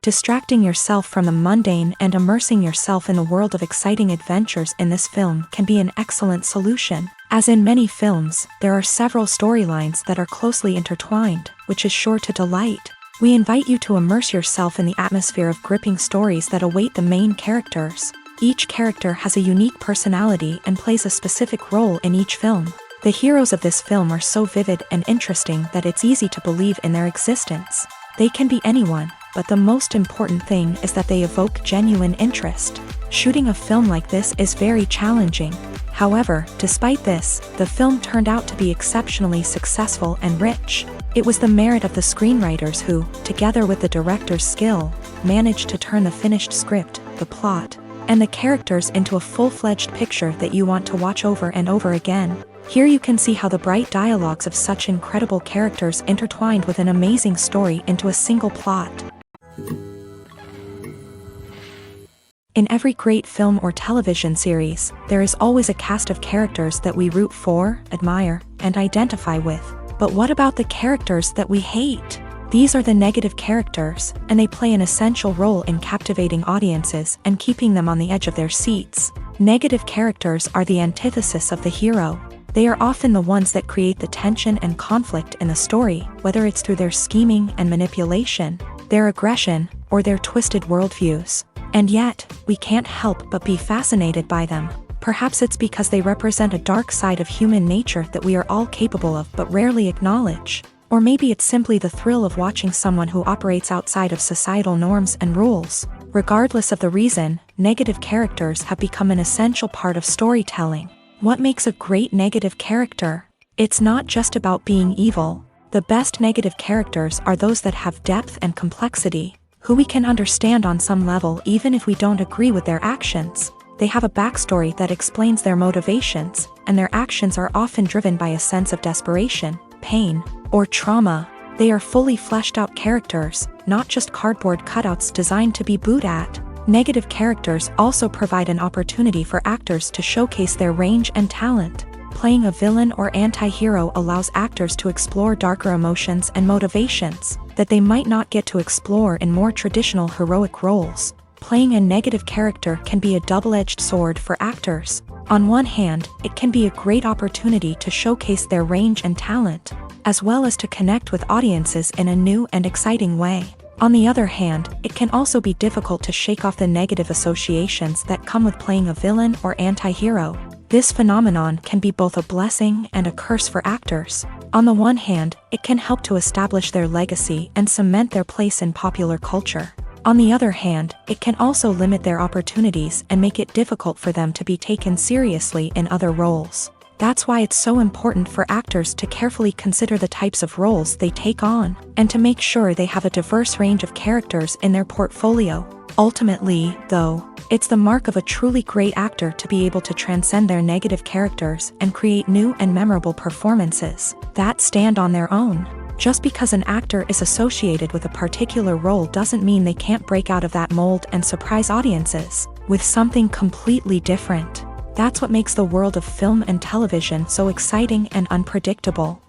Distracting yourself from the mundane and immersing yourself in the world of exciting adventures in this film can be an excellent solution. As in many films, there are several storylines that are closely intertwined, which is sure to delight. We invite you to immerse yourself in the atmosphere of gripping stories that await the main characters. Each character has a unique personality and plays a specific role in each film. The heroes of this film are so vivid and interesting that it's easy to believe in their existence. They can be anyone, but the most important thing is that they evoke genuine interest. Shooting a film like this is very challenging. However, despite this, the film turned out to be exceptionally successful and rich. It was the merit of the screenwriters who, together with the director's skill, managed to turn the finished script, the plot, and the characters into a full-fledged picture that you want to watch over and over again. Here you can see how the bright dialogues of such incredible characters intertwined with an amazing story into a single plot. In every great film or television series, there is always a cast of characters that we root for, admire, and identify with. But what about the characters that we hate? These are the negative characters, and they play an essential role in captivating audiences and keeping them on the edge of their seats. Negative characters are the antithesis of the hero. They are often the ones that create the tension and conflict in the story, whether it's through their scheming and manipulation, their aggression, or their twisted worldviews. And yet, we can't help but be fascinated by them. Perhaps it's because they represent a dark side of human nature that we are all capable of but rarely acknowledge. Or maybe it's simply the thrill of watching someone who operates outside of societal norms and rules. Regardless of the reason, negative characters have become an essential part of storytelling. What makes a great negative character? It's not just about being evil. The best negative characters are those that have depth and complexity, who we can understand on some level even if we don't agree with their actions. They have a backstory that explains their motivations, and their actions are often driven by a sense of desperation, pain, or trauma. They are fully fleshed out characters, not just cardboard cutouts designed to be booed at. Negative characters also provide an opportunity for actors to showcase their range and talent. Playing a villain or anti-hero allows actors to explore darker emotions and motivations that they might not get to explore in more traditional heroic roles. Playing a negative character can be a double-edged sword for actors. On one hand, it can be a great opportunity to showcase their range and talent, as well as to connect with audiences in a new and exciting way. On the other hand, it can also be difficult to shake off the negative associations that come with playing a villain or anti-hero. This phenomenon can be both a blessing and a curse for actors. On the one hand, it can help to establish their legacy and cement their place in popular culture. On the other hand, it can also limit their opportunities and make it difficult for them to be taken seriously in other roles. That's why it's so important for actors to carefully consider the types of roles they take on, and to make sure they have a diverse range of characters in their portfolio. Ultimately, though, it's the mark of a truly great actor to be able to transcend their negative characters and create new and memorable performances that stand on their own. Just because an actor is associated with a particular role doesn't mean they can't break out of that mold and surprise audiences with something completely different. That's what makes the world of film and television so exciting and unpredictable.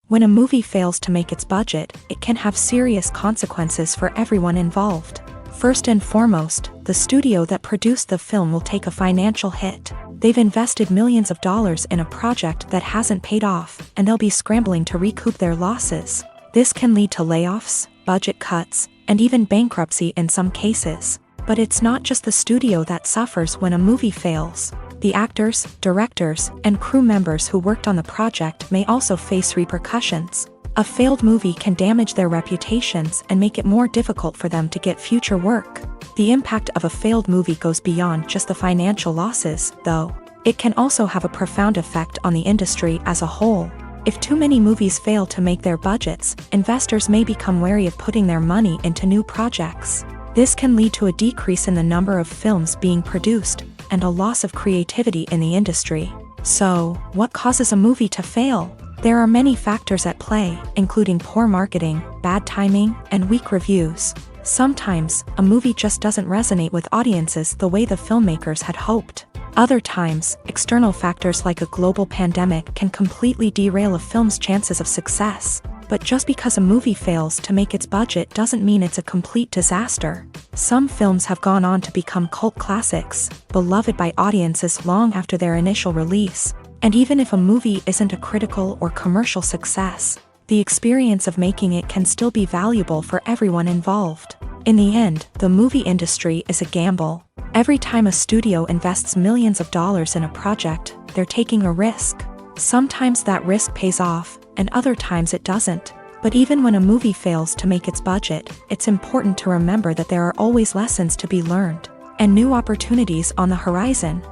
When a movie fails to make its budget, it can have serious consequences for everyone involved. First and foremost, the studio that produced the film will take a financial hit. They've invested millions of dollars in a project that hasn't paid off, and they'll be scrambling to recoup their losses. This can lead to layoffs, budget cuts, and even bankruptcy in some cases. But it's not just the studio that suffers when a movie fails. The actors, directors, and crew members who worked on the project may also face repercussions. A failed movie can damage their reputations and make it more difficult for them to get future work. The impact of a failed movie goes beyond just the financial losses, though. It can also have a profound effect on the industry as a whole. If too many movies fail to make their budgets, investors may become wary of putting their money into new projects. This can lead to a decrease in the number of films being produced, and a loss of creativity in the industry. So, what causes a movie to fail? There are many factors at play, including poor marketing, bad timing, and weak reviews. Sometimes, a movie just doesn't resonate with audiences the way the filmmakers had hoped. Other times, external factors like a global pandemic can completely derail a film's chances of success. But just because a movie fails to make its budget doesn't mean it's a complete disaster. Some films have gone on to become cult classics, beloved by audiences long after their initial release. And even if a movie isn't a critical or commercial success, the experience of making it can still be valuable for everyone involved. In the end, the movie industry is a gamble. Every time a studio invests millions of dollars in a project, they're taking a risk. Sometimes that risk pays off, and other times it doesn't. But even when a movie fails to make its budget, it's important to remember that there are always lessons to be learned, and new opportunities on the horizon.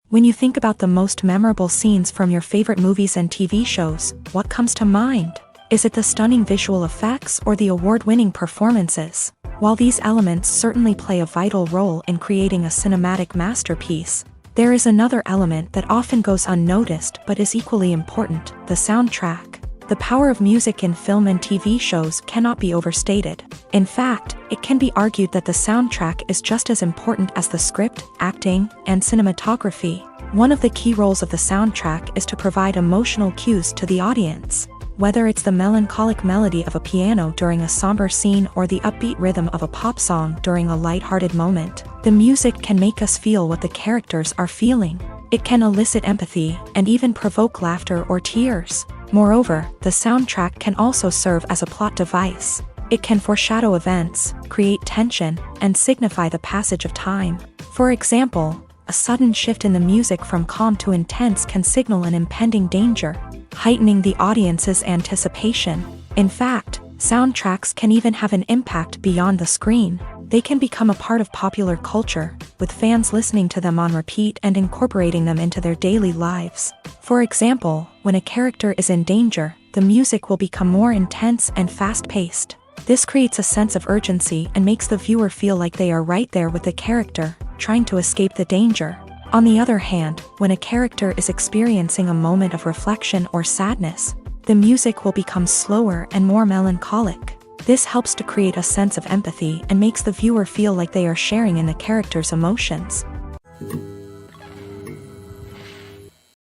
When you think about the most memorable scenes from your favorite movies and TV shows, what comes to mind? Is it the stunning visual effects or the award-winning performances? While these elements certainly play a vital role in creating a cinematic masterpiece, there is another element that often goes unnoticed but is equally important: the soundtrack. The power of music in film and TV shows cannot be overstated. In fact, it can be argued that the soundtrack is just as important as the script, acting, and cinematography. One of the key roles of the soundtrack is to provide emotional cues to the audience. Whether it's the melancholic melody of a piano during a somber scene or the upbeat rhythm of a pop song during a lighthearted moment, the music can make us feel what the characters are feeling. It can elicit empathy and even provoke laughter or tears. Moreover, the soundtrack can also serve as a plot device. It can foreshadow events, create tension, and signify the passage of time. For example, a sudden shift in the music from calm to intense can signal an impending danger, heightening the audience's anticipation. In fact, soundtracks can even have an impact beyond the screen. They can become a part of popular culture, with fans listening to them on repeat and incorporating them into their daily lives. For example, when a character is in danger, the music will become more intense and fast-paced. This creates a sense of urgency and makes the viewer feel like they are right there with the character, trying to escape the danger. On the other hand, when a character is experiencing a moment of reflection or sadness, the music will become slower and more melancholic. This helps to create a sense of empathy and makes the viewer feel like they are sharing in the character's emotions.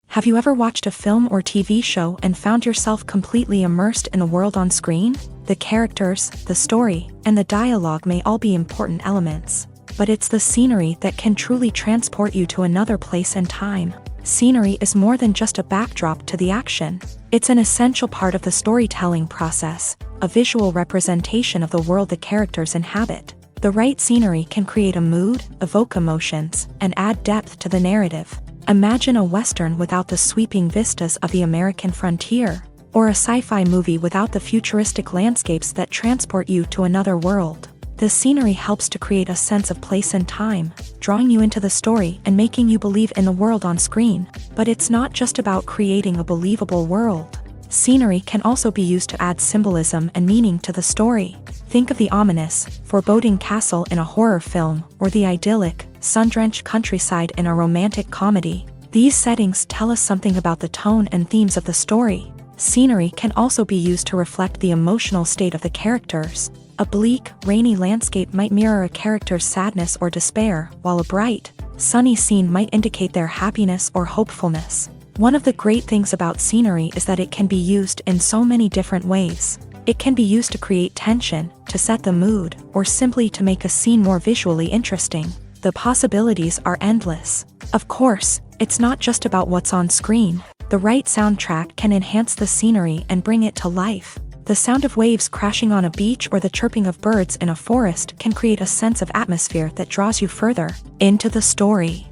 Have you ever watched a film or TV show and found yourself completely immersed in the world on screen? The characters, the story, and the dialogue may all be important elements, but it's the scenery that can truly transport you to another place and time. Scenery is more than just a backdrop to the action. It's an essential part of the storytelling process, a visual representation of the world the characters inhabit. The right scenery can create a mood, evoke emotions, and add depth to the narrative. Imagine a Western without the sweeping vistas of the American frontier, or a sci-fi movie without the futuristic landscapes that transport you to another world. The scenery helps to create a sense of place and time, drawing you into the story and making you believe in the world on screen. But it's not just about creating a believable world. Scenery can also be used to add symbolism and meaning to the story. Think of the ominous, foreboding castle in a horror film, or the idyllic, sun-drenched countryside in a romantic comedy. These settings tell us something about the tone and themes of the story. Scenery can also be used to reflect the emotional state of the characters. A bleak, rainy landscape might mirror a character's sadness or despair, while a bright, sunny scene might indicate their happiness or hopefulness. One of the great things about scenery is that it can be used in so many different ways. It can be used to create tension, to set the mood, or simply to make a scene more visually interesting. The possibilities are endless. Of course, it's not just about what's on screen. The right soundtrack can enhance the scenery and bring it to life. The sound of waves crashing on a beach or the chirping of birds in a forest can create a sense of atmosphere that draws you further into the story.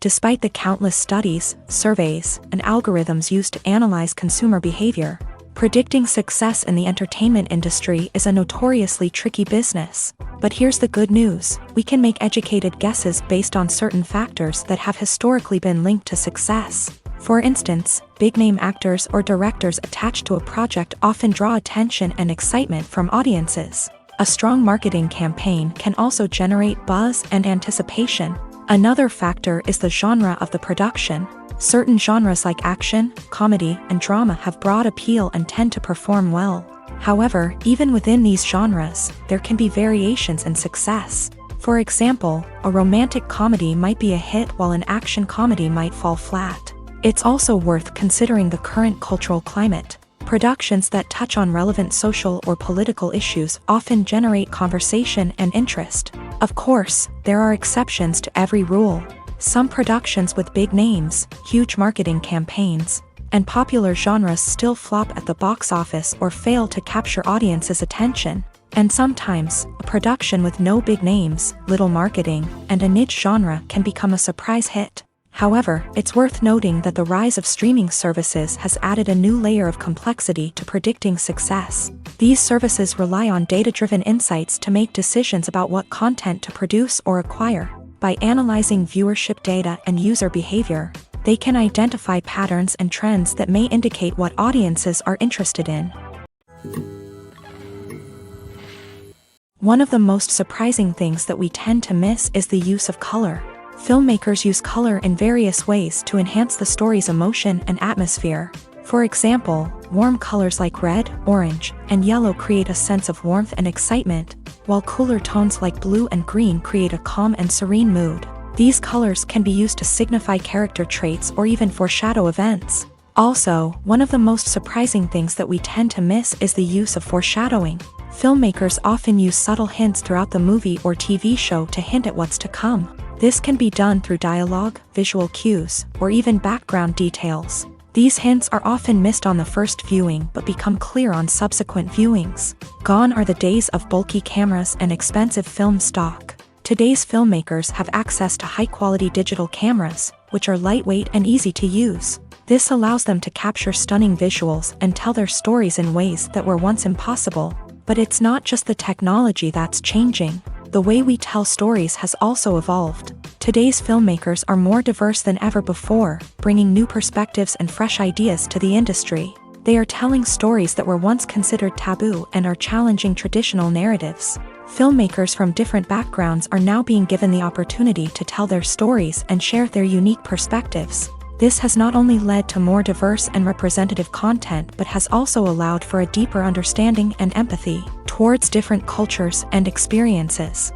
Despite the countless studies, surveys, and algorithms used to analyze consumer behavior, predicting success in the entertainment industry is a notoriously tricky business. But here's the good news: we can make educated guesses based on certain factors that have historically been linked to success. For instance, big-name actors or directors attached to a project often draw attention and excitement from audiences. A strong marketing campaign can also generate buzz and anticipation. Another factor is the genre of the production. Certain genres like action, comedy, and drama have broad appeal and tend to perform well. However, even within these genres, there can be variations in success. For example, a romantic comedy might be a hit while an action comedy might fall flat. It's also worth considering the current cultural climate. Productions that touch on relevant social or political issues often generate conversation and interest. Of course, there are exceptions to every rule. Some productions with big names, huge marketing campaigns, and popular genres still flop at the box office or fail to capture audiences' attention. And sometimes, a production with no big names, little marketing, and a niche genre can become a surprise hit. However, it's worth noting that the rise of streaming services has added a new layer of complexity to predicting success. These services rely on data-driven insights to make decisions about what content to produce or acquire. By analyzing viewership data and user behavior, they can identify patterns and trends that may indicate what audiences are interested in. One of the most surprising things that we tend to miss is the use of color. Filmmakers use color in various ways to enhance the story's emotion and atmosphere. For example, warm colors like red, orange, and yellow create a sense of warmth and excitement, while cooler tones like blue and green create a calm and serene mood. These colors can be used to signify character traits or even foreshadow events. Also, one of the most surprising things that we tend to miss is the use of foreshadowing. Filmmakers often use subtle hints throughout the movie or TV show to hint at what's to come. This can be done through dialogue, visual cues, or even background details. These hints are often missed on the first viewing but become clear on subsequent viewings. Gone are the days of bulky cameras and expensive film stock. Today's filmmakers have access to high-quality digital cameras, which are lightweight and easy to use. This allows them to capture stunning visuals and tell their stories in ways that were once impossible. But it's not just the technology that's changing. The way we tell stories has also evolved. Today's filmmakers are more diverse than ever before, bringing new perspectives and fresh ideas to the industry. They are telling stories that were once considered taboo and are challenging traditional narratives. Filmmakers from different backgrounds are now being given the opportunity to tell their stories and share their unique perspectives. This has not only led to more diverse and representative content but has also allowed for a deeper understanding and empathy towards different cultures and experiences.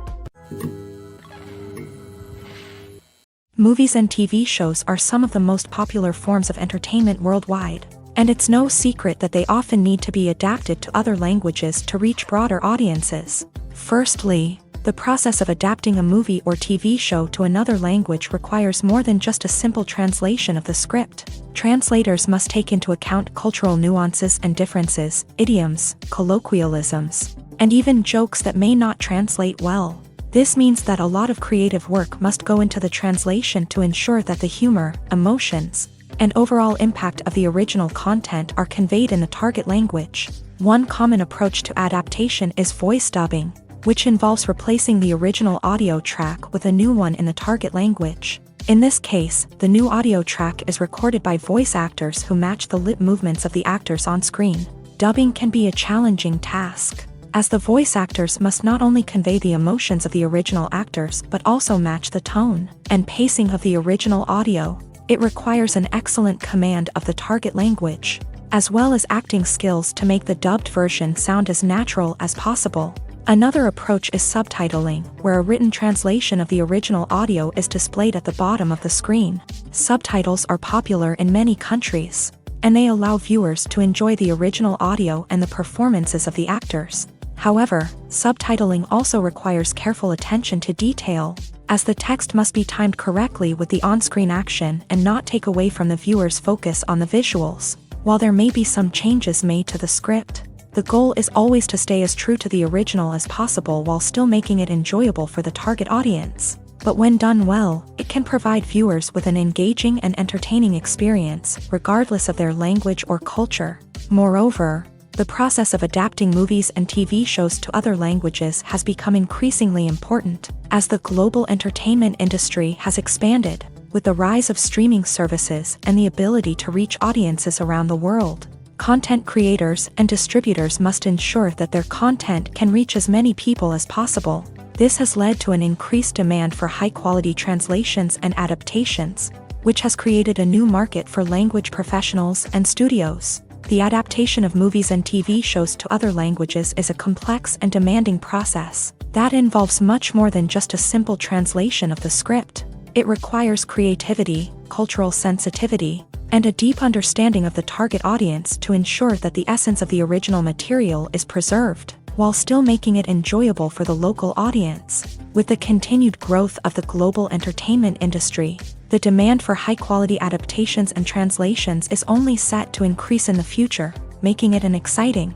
Movies and TV shows are some of the most popular forms of entertainment worldwide, and it's no secret that they often need to be adapted to other languages to reach broader audiences. Firstly, the process of adapting a movie or TV show to another language requires more than just a simple translation of the script. Translators must take into account cultural nuances and differences, idioms, colloquialisms, and even jokes that may not translate well. This means that a lot of creative work must go into the translation to ensure that the humor, emotions, and overall impact of the original content are conveyed in the target language. One common approach to adaptation is voice dubbing, which involves replacing the original audio track with a new one in the target language. In this case, the new audio track is recorded by voice actors who match the lip movements of the actors on screen. Dubbing can be a challenging task, as the voice actors must not only convey the emotions of the original actors but also match the tone and pacing of the original audio. It requires an excellent command of the target language, as well as acting skills to make the dubbed version sound as natural as possible. Another approach is subtitling, where a written translation of the original audio is displayed at the bottom of the screen. Subtitles are popular in many countries, and they allow viewers to enjoy the original audio and the performances of the actors. However, subtitling also requires careful attention to detail, as the text must be timed correctly with the on-screen action and not take away from the viewer's focus on the visuals. While there may be some changes made to the script, the goal is always to stay as true to the original as possible while still making it enjoyable for the target audience. But when done well, it can provide viewers with an engaging and entertaining experience, regardless of their language or culture. Moreover, the process of adapting movies and TV shows to other languages has become increasingly important, as the global entertainment industry has expanded, with the rise of streaming services and the ability to reach audiences around the world. Content creators and distributors must ensure that their content can reach as many people as possible. This has led to an increased demand for high-quality translations and adaptations, which has created a new market for language professionals and studios. The adaptation of movies and TV shows to other languages is a complex and demanding process, That involves much more than just a simple translation of the script. It requires creativity, cultural sensitivity, and a deep understanding of the target audience to ensure that the essence of the original material is preserved, while still making it enjoyable for the local audience. With the continued growth of the global entertainment industry, the demand for high-quality adaptations and translations is only set to increase in the future, making it an exciting.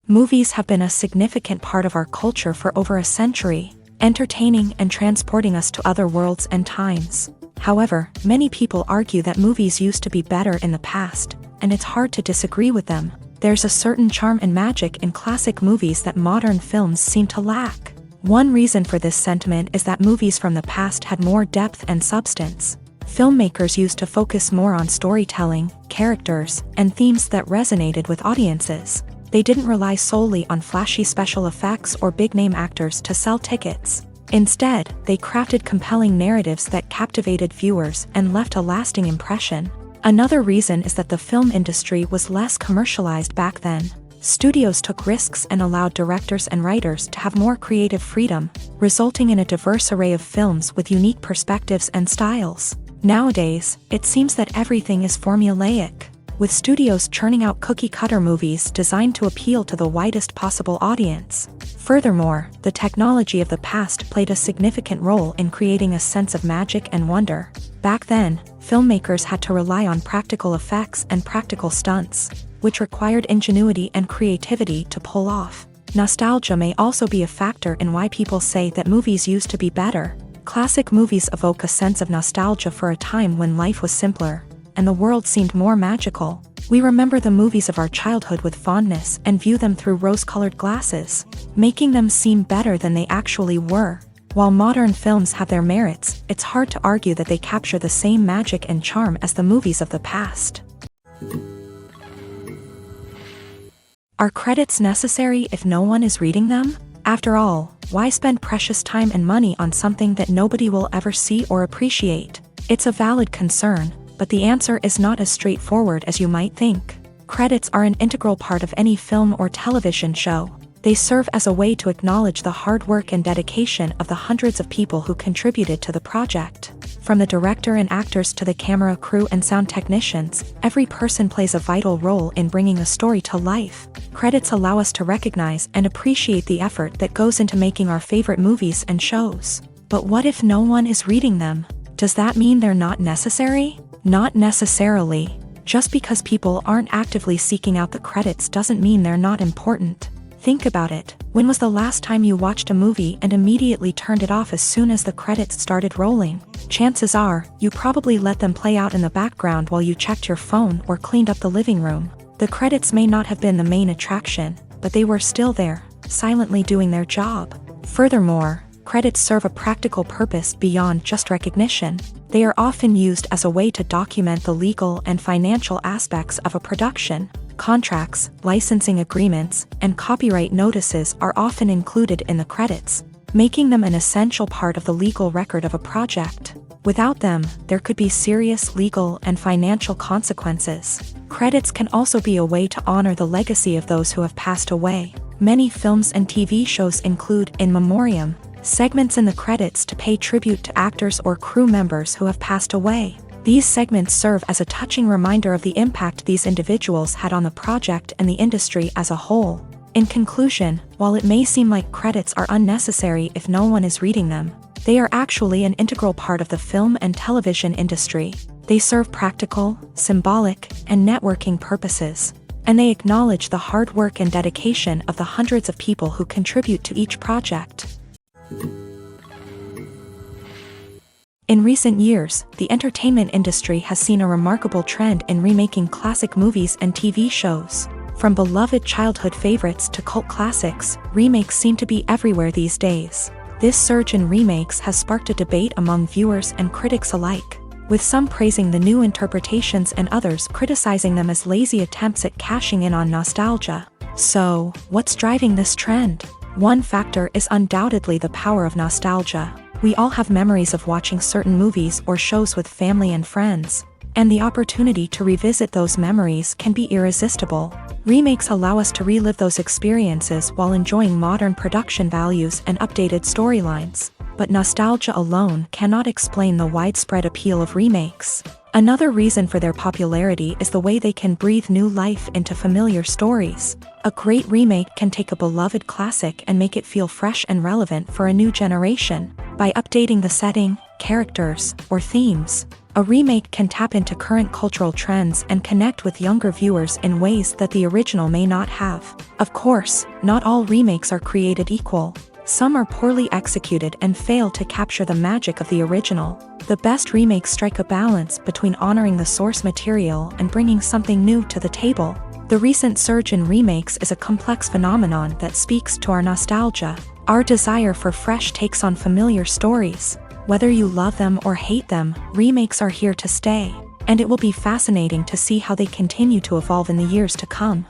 Movies have been a significant part of our culture for over a century, entertaining and transporting us to other worlds and times. However, many people argue that movies used to be better in the past, and it's hard to disagree with them. There's a certain charm and magic in classic movies that modern films seem to lack. One reason for this sentiment is that movies from the past had more depth and substance. Filmmakers used to focus more on storytelling, characters, and themes that resonated with audiences. They didn't rely solely on flashy special effects or big-name actors to sell tickets. Instead, they crafted compelling narratives that captivated viewers and left a lasting impression. Another reason is that the film industry was less commercialized back then. Studios took risks and allowed directors and writers to have more creative freedom, resulting in a diverse array of films with unique perspectives and styles. Nowadays, it seems that everything is formulaic, with studios churning out cookie-cutter movies designed to appeal to the widest possible audience. Furthermore, the technology of the past played a significant role in creating a sense of magic and wonder. Back then, filmmakers had to rely on practical effects and practical stunts, which required ingenuity and creativity to pull off. Nostalgia may also be a factor in why people say that movies used to be better. Classic movies evoke a sense of nostalgia for a time when life was simpler, and the world seemed more magical. We remember the movies of our childhood with fondness and view them through rose-colored glasses, making them seem better than they actually were. While modern films have their merits, it's hard to argue that they capture the same magic and charm as the movies of the past. Are credits necessary if no one is reading them? After all, why spend precious time and money on something that nobody will ever see or appreciate? It's a valid concern, but the answer is not as straightforward as you might think. Credits are an integral part of any film or television show. They serve as a way to acknowledge the hard work and dedication of the hundreds of people who contributed to the project. From the director and actors to the camera crew and sound technicians, every person plays a vital role in bringing a story to life. Credits allow us to recognize and appreciate the effort that goes into making our favorite movies and shows. But what if no one is reading them? Does that mean they're not necessary? Not necessarily. Just because people aren't actively seeking out the credits doesn't mean they're not important. Think about it. When was the last time you watched a movie and immediately turned it off as soon as the credits started rolling? Chances are, you probably let them play out in the background while you checked your phone or cleaned up the living room. The credits may not have been the main attraction, but they were still there, silently doing their job. Furthermore, credits serve a practical purpose beyond just recognition. They are often used as a way to document the legal and financial aspects of a production. Contracts, licensing agreements, and copyright notices are often included in the credits, making them an essential part of the legal record of a project. Without them, there could be serious legal and financial consequences. Credits can also be a way to honor the legacy of those who have passed away. Many films and TV shows include in memoriam segments in the credits to pay tribute to actors or crew members who have passed away. These segments serve as a touching reminder of the impact these individuals had on the project and the industry as a whole. In conclusion, while it may seem like credits are unnecessary if no one is reading them, they are actually an integral part of the film and television industry. They serve practical, symbolic, and networking purposes, and they acknowledge the hard work and dedication of the hundreds of people who contribute to each project. In recent years, the entertainment industry has seen a remarkable trend in remaking classic movies and TV shows. From beloved childhood favorites to cult classics, remakes seem to be everywhere these days. This surge in remakes has sparked a debate among viewers and critics alike, with some praising the new interpretations and others criticizing them as lazy attempts at cashing in on nostalgia. So, what's driving this trend? One factor is undoubtedly the power of nostalgia. We all have memories of watching certain movies or shows with family and friends, And the opportunity to revisit those memories can be irresistible. Remakes allow us to relive those experiences while enjoying modern production values and updated storylines. But nostalgia alone cannot explain the widespread appeal of remakes. Another reason for their popularity is the way they can breathe new life into familiar stories. A great remake can take a beloved classic and make it feel fresh and relevant for a new generation. By updating the setting, characters, or themes, a remake can tap into current cultural trends and connect with younger viewers in ways that the original may not have. Of course, not all remakes are created equal. Some are poorly executed and fail to capture the magic of the original. The best remakes strike a balance between honoring the source material and bringing something new to the table. The recent surge in remakes is a complex phenomenon that speaks to our nostalgia, our desire for fresh takes on familiar stories. Whether you love them or hate them, remakes are here to stay, and it will be fascinating to see how they continue to evolve in the years to come.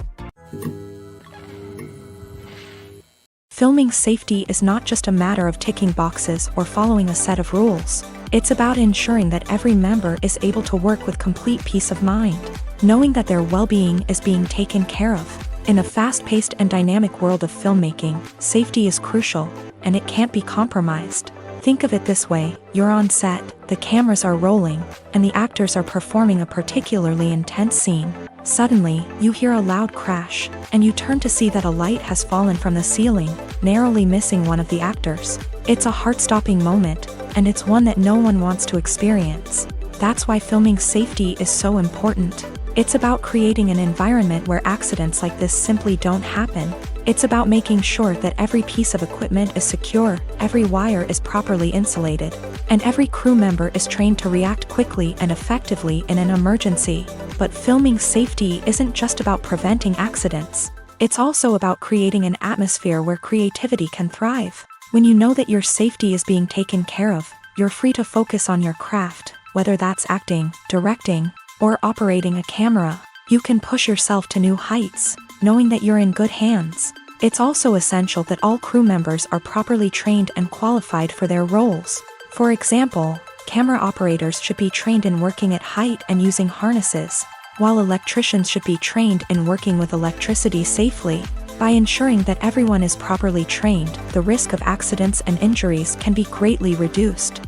Filming safety is not just a matter of ticking boxes or following a set of rules. It's about ensuring that every member is able to work with complete peace of mind, knowing that their well-being is being taken care of. In a fast-paced and dynamic world of filmmaking, safety is crucial, and it can't be compromised. Think of it this way: you're on set, the cameras are rolling, and the actors are performing a particularly intense scene. Suddenly, you hear a loud crash, and you turn to see that a light has fallen from the ceiling, narrowly missing one of the actors. It's a heart-stopping moment, and it's one that no one wants to experience. That's why filming safety is so important. It's about creating an environment where accidents like this simply don't happen. It's about making sure that every piece of equipment is secure, every wire is properly insulated, and every crew member is trained to react quickly and effectively in an emergency. But filming safety isn't just about preventing accidents. It's also about creating an atmosphere where creativity can thrive. When you know that your safety is being taken care of, you're free to focus on your craft, whether that's acting, directing, or operating a camera. You can push yourself to new heights, knowing that you're in good hands. It's also essential that all crew members are properly trained and qualified for their roles. For example, camera operators should be trained in working at height and using harnesses, while electricians should be trained in working with electricity safely. By ensuring that everyone is properly trained, the risk of accidents and injuries can be greatly reduced.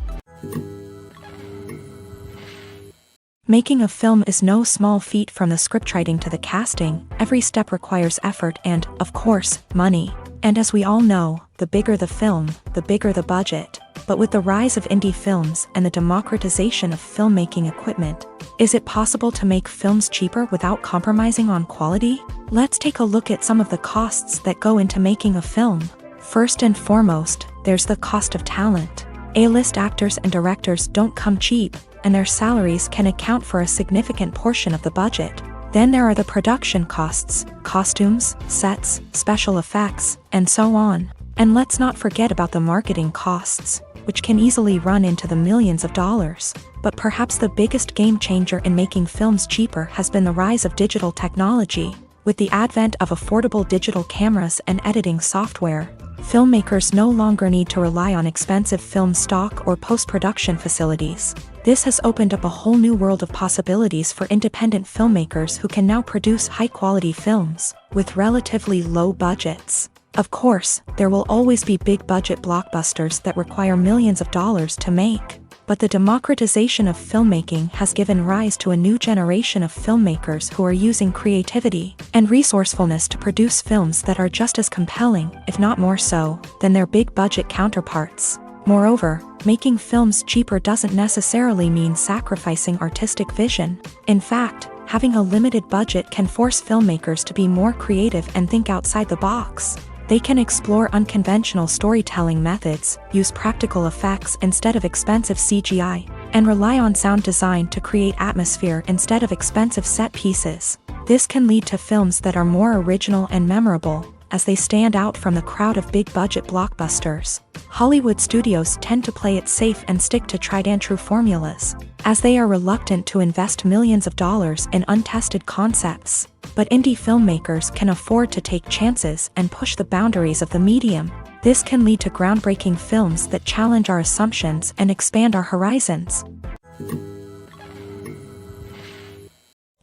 Making a film is no small feat. From the scriptwriting to the casting, every step requires effort and, of course, money. And as we all know, the bigger the film, the bigger the budget. But with the rise of indie films and the democratization of filmmaking equipment, is it possible to make films cheaper without compromising on quality? Let's take a look at some of the costs that go into making a film. First and foremost, there's the cost of talent. A-list actors and directors don't come cheap, and their salaries can account for a significant portion of the budget. Then there are the production costs, costumes, sets, special effects, and so on. And let's not forget about the marketing costs, which can easily run into the millions of dollars. But perhaps the biggest game changer in making films cheaper has been the rise of digital technology. With the advent of affordable digital cameras and editing software, filmmakers no longer need to rely on expensive film stock or post-production facilities. This has opened up a whole new world of possibilities for independent filmmakers who can now produce high-quality films with relatively low budgets. Of course, there will always be big-budget blockbusters that require millions of dollars to make. But the democratization of filmmaking has given rise to a new generation of filmmakers who are using creativity and resourcefulness to produce films that are just as compelling, if not more so, than their big-budget counterparts. Moreover, making films cheaper doesn't necessarily mean sacrificing artistic vision. In fact, having a limited budget can force filmmakers to be more creative and think outside the box. They can explore unconventional storytelling methods, use practical effects instead of expensive CGI, and rely on sound design to create atmosphere instead of expensive set pieces. This can lead to films that are more original and memorable, as they stand out from the crowd of big-budget blockbusters. Hollywood studios tend to play it safe and stick to tried-and-true formulas, as they are reluctant to invest millions of dollars in untested concepts. But indie filmmakers can afford to take chances and push the boundaries of the medium. This can lead to groundbreaking films that challenge our assumptions and expand our horizons.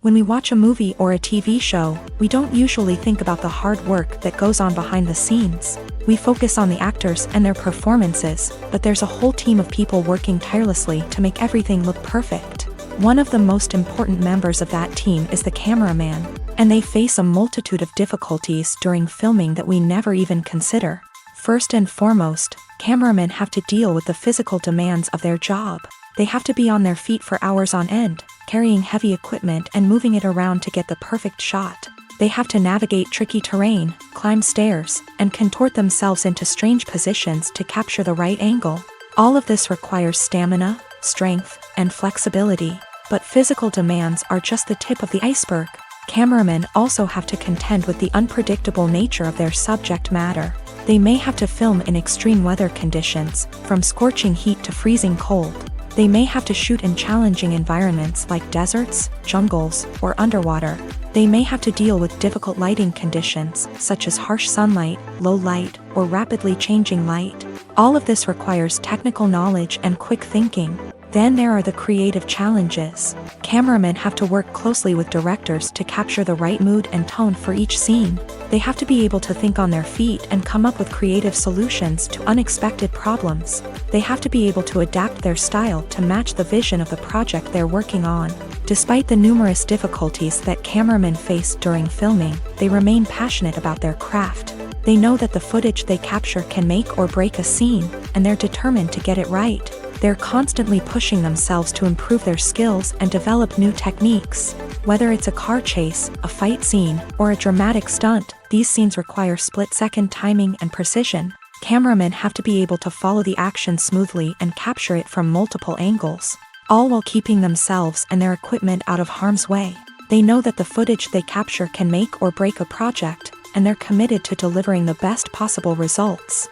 When we watch a movie or a TV show, we don't usually think about the hard work that goes on behind the scenes. We focus on the actors and their performances, but there's a whole team of people working tirelessly to make everything look perfect. One of the most important members of that team is the cameraman, and they face a multitude of difficulties during filming that we never even consider. First and foremost, cameramen have to deal with the physical demands of their job. They have to be on their feet for hours on end, carrying heavy equipment and moving it around to get the perfect shot. They have to navigate tricky terrain, climb stairs, and contort themselves into strange positions to capture the right angle. All of this requires stamina, strength, and flexibility. But physical demands are just the tip of the iceberg. Cameramen also have to contend with the unpredictable nature of their subject matter. They may have to film in extreme weather conditions, from scorching heat to freezing cold. They may have to shoot in challenging environments like deserts, jungles, or underwater. They may have to deal with difficult lighting conditions, such as harsh sunlight, low light, or rapidly changing light. All of this requires technical knowledge and quick thinking. Then there are the creative challenges. Cameramen have to work closely with directors to capture the right mood and tone for each scene. They have to be able to think on their feet and come up with creative solutions to unexpected problems. They have to be able to adapt their style to match the vision of the project they're working on. Despite the numerous difficulties that cameramen face during filming, they remain passionate about their craft. They know that the footage they capture can make or break a scene, and they're determined to get it right. They're constantly pushing themselves to improve their skills and develop new techniques. Whether it's a car chase, a fight scene, or a dramatic stunt, these scenes require split-second timing and precision. Cameramen have to be able to follow the action smoothly and capture it from multiple angles, all while keeping themselves and their equipment out of harm's way. They know that the footage they capture can make or break a project, and they're committed to delivering the best possible results.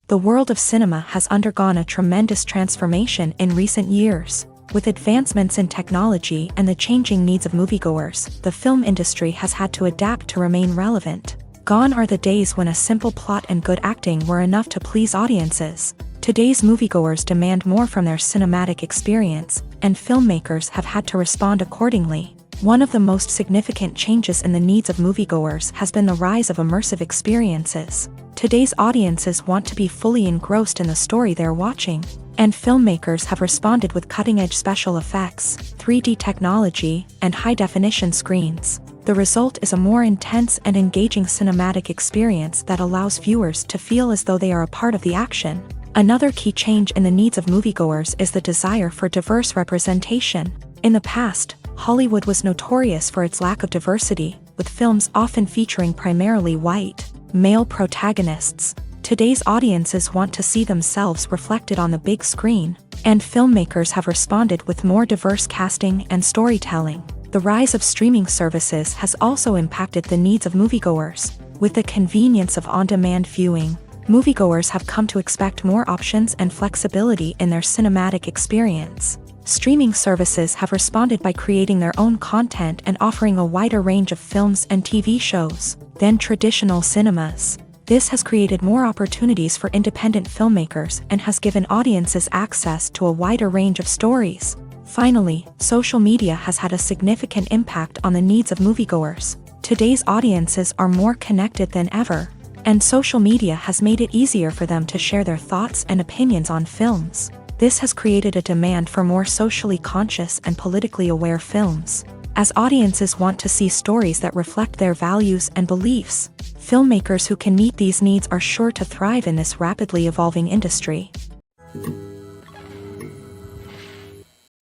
The world of cinema has undergone a tremendous transformation in recent years. With advancements in technology and the changing needs of moviegoers, the film industry has had to adapt to remain relevant. Gone are the days when a simple plot and good acting were enough to please audiences. Today's moviegoers demand more from their cinematic experience, and filmmakers have had to respond accordingly. One of the most significant changes in the needs of moviegoers has been the rise of immersive experiences. Today's audiences want to be fully engrossed in the story they're watching, and filmmakers have responded with cutting-edge special effects, 3D technology, and high-definition screens. The result is a more intense and engaging cinematic experience that allows viewers to feel as though they are a part of the action. Another key change in the needs of moviegoers is the desire for diverse representation. In the past, Hollywood was notorious for its lack of diversity, with films often featuring primarily white, male protagonists. Today's audiences want to see themselves reflected on the big screen, and filmmakers have responded with more diverse casting and storytelling. The rise of streaming services has also impacted the needs of moviegoers. With the convenience of on-demand viewing, moviegoers have come to expect more options and flexibility in their cinematic experience. Streaming services have responded by creating their own content and offering a wider range of films and TV shows than traditional cinemas. This has created more opportunities for independent filmmakers and has given audiences access to a wider range of stories. Finally, social media has had a significant impact on the needs of moviegoers. Today's audiences are more connected than ever, and social media has made it easier for them to share their thoughts and opinions on films. This has created a demand for more socially conscious and politically aware films. As audiences want to see stories that reflect their values and beliefs, filmmakers who can meet these needs are sure to thrive in this rapidly evolving industry.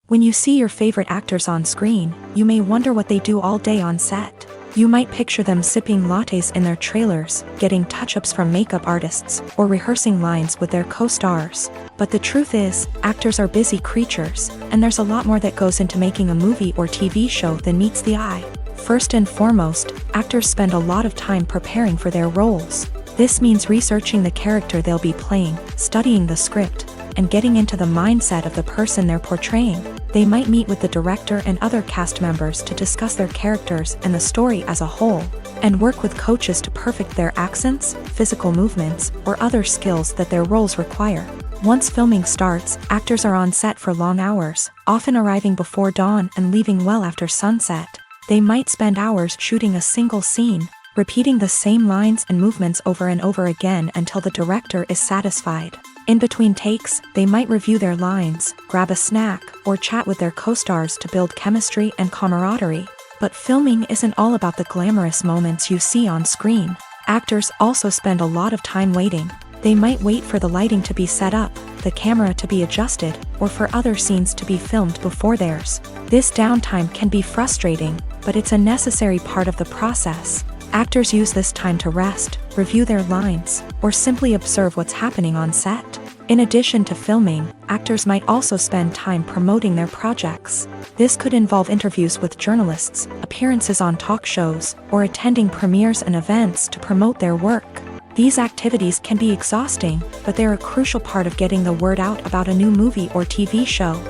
When you see your favorite actors on screen, you may wonder what they do all day on set. You might picture them sipping lattes in their trailers, getting touch-ups from makeup artists, or rehearsing lines with their co-stars. But the truth is, actors are busy creatures, and there's a lot more that goes into making a movie or TV show than meets the eye. First and foremost, actors spend a lot of time preparing for their roles. This means researching the character they'll be playing, studying the script, and getting into the mindset of the person they're portraying. They might meet with the director and other cast members to discuss their characters and the story as a whole, and work with coaches to perfect their accents, physical movements, or other skills that their roles require. Once filming starts, actors are on set for long hours, often arriving before dawn and leaving well after sunset. They might spend hours shooting a single scene, repeating the same lines and movements over and over again until the director is satisfied. In between takes, they might review their lines, grab a snack, or chat with their co-stars to build chemistry and camaraderie. But filming isn't all about the glamorous moments you see on screen. Actors also spend a lot of time waiting. They might wait for the lighting to be set up, the camera to be adjusted, or for other scenes to be filmed before theirs. This downtime can be frustrating, but it's a necessary part of the process. Actors use this time to rest, review their lines, or simply observe what's happening on set. In addition to filming, actors might also spend time promoting their projects. This could involve interviews with journalists, appearances on talk shows, or attending premieres and events to promote their work. These activities can be exhausting, but they're a crucial part of getting the word out about a new movie or TV show.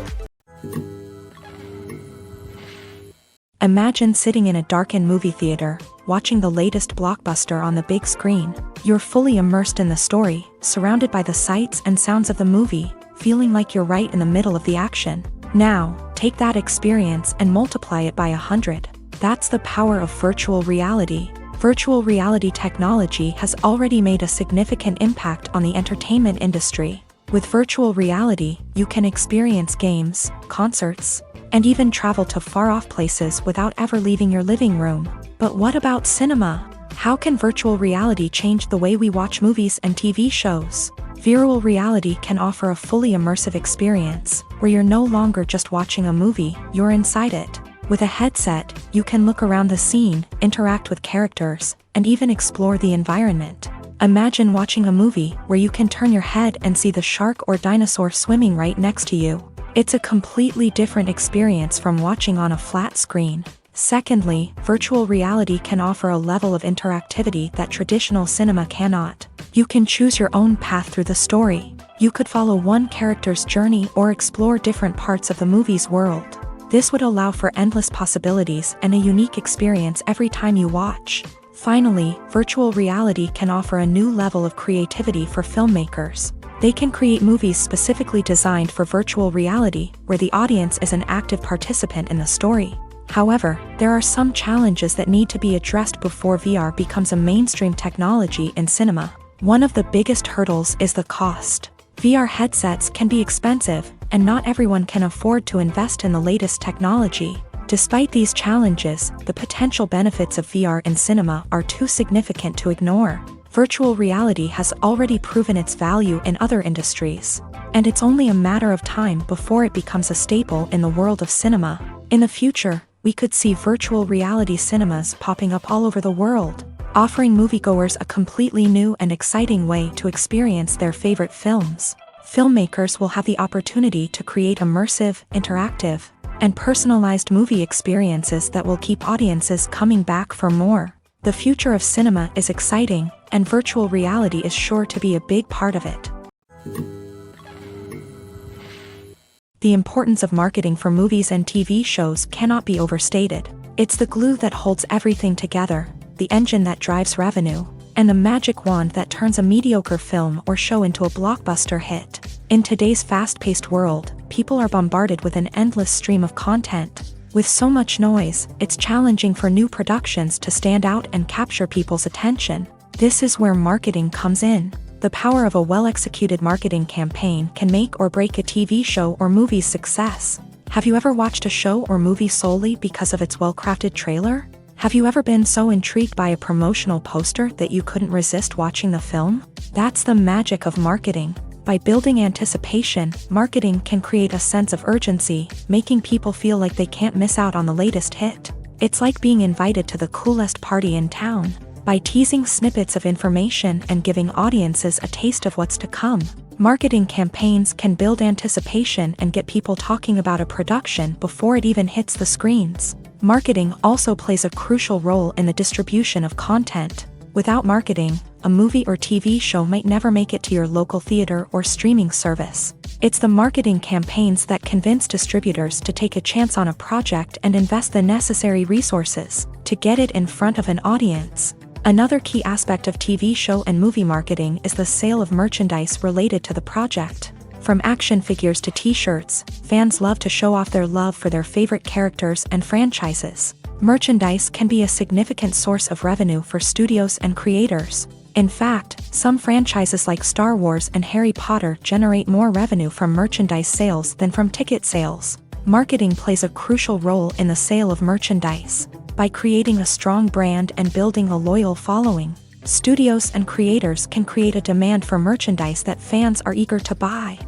Imagine sitting in a darkened movie theater, watching the latest blockbuster on the big screen. You're fully immersed in the story, surrounded by the sights and sounds of the movie, feeling like you're right in the middle of the action. Now, take that experience and multiply it by 100. That's the power of virtual reality. Virtual reality technology has already made a significant impact on the entertainment industry. With virtual reality, you can experience games, concerts, and even travel to far-off places without ever leaving your living room. But what about cinema? How can virtual reality change the way we watch movies and TV shows? Virtual reality can offer a fully immersive experience, where you're no longer just watching a movie, you're inside it. With a headset, you can look around the scene, interact with characters, and even explore the environment. Imagine watching a movie where you can turn your head and see the shark or dinosaur swimming right next to you. It's a completely different experience from watching on a flat screen. Secondly, virtual reality can offer a level of interactivity that traditional cinema cannot. You can choose your own path through the story. You could follow one character's journey or explore different parts of the movie's world. This would allow for endless possibilities and a unique experience every time you watch. Finally, virtual reality can offer a new level of creativity for filmmakers. They can create movies specifically designed for virtual reality, where the audience is an active participant in the story. However, there are some challenges that need to be addressed before VR becomes a mainstream technology in cinema. One of the biggest hurdles is the cost. VR headsets can be expensive, and not everyone can afford to invest in the latest technology. Despite these challenges, the potential benefits of VR in cinema are too significant to ignore. Virtual reality has already proven its value in other industries, and it's only a matter of time before it becomes a staple in the world of cinema. In the future, we could see virtual reality cinemas popping up all over the world, offering moviegoers a completely new and exciting way to experience their favorite films. Filmmakers will have the opportunity to create immersive, interactive, and personalized movie experiences that will keep audiences coming back for more. The future of cinema is exciting, and virtual reality is sure to be a big part of it. The importance of marketing for movies and TV shows cannot be overstated. It's the glue that holds everything together, the engine that drives revenue, and the magic wand that turns a mediocre film or show into a blockbuster hit. In today's fast-paced world, people are bombarded with an endless stream of content. With so much noise, it's challenging for new productions to stand out and capture people's attention. This is where marketing comes in. The power of a well-executed marketing campaign can make or break a TV show or movie's success. Have you ever watched a show or movie solely because of its well-crafted trailer? Have you ever been so intrigued by a promotional poster that you couldn't resist watching the film? That's the magic of marketing. By building anticipation, marketing can create a sense of urgency, making people feel like they can't miss out on the latest hit. It's like being invited to the coolest party in town. By teasing snippets of information and giving audiences a taste of what's to come, marketing campaigns can build anticipation and get people talking about a production before it even hits the screens. Marketing also plays a crucial role in the distribution of content. Without marketing, a movie or TV show might never make it to your local theater or streaming service. It's the marketing campaigns that convince distributors to take a chance on a project and invest the necessary resources to get it in front of an audience. Another key aspect of TV show and movie marketing is the sale of merchandise related to the project. From action figures to t-shirts, fans love to show off their love for their favorite characters and franchises. Merchandise can be a significant source of revenue for studios and creators. In fact, some franchises like Star Wars and Harry Potter generate more revenue from merchandise sales than from ticket sales. Marketing plays a crucial role in the sale of merchandise. By creating a strong brand and building a loyal following, studios and creators can create a demand for merchandise that fans are eager to buy.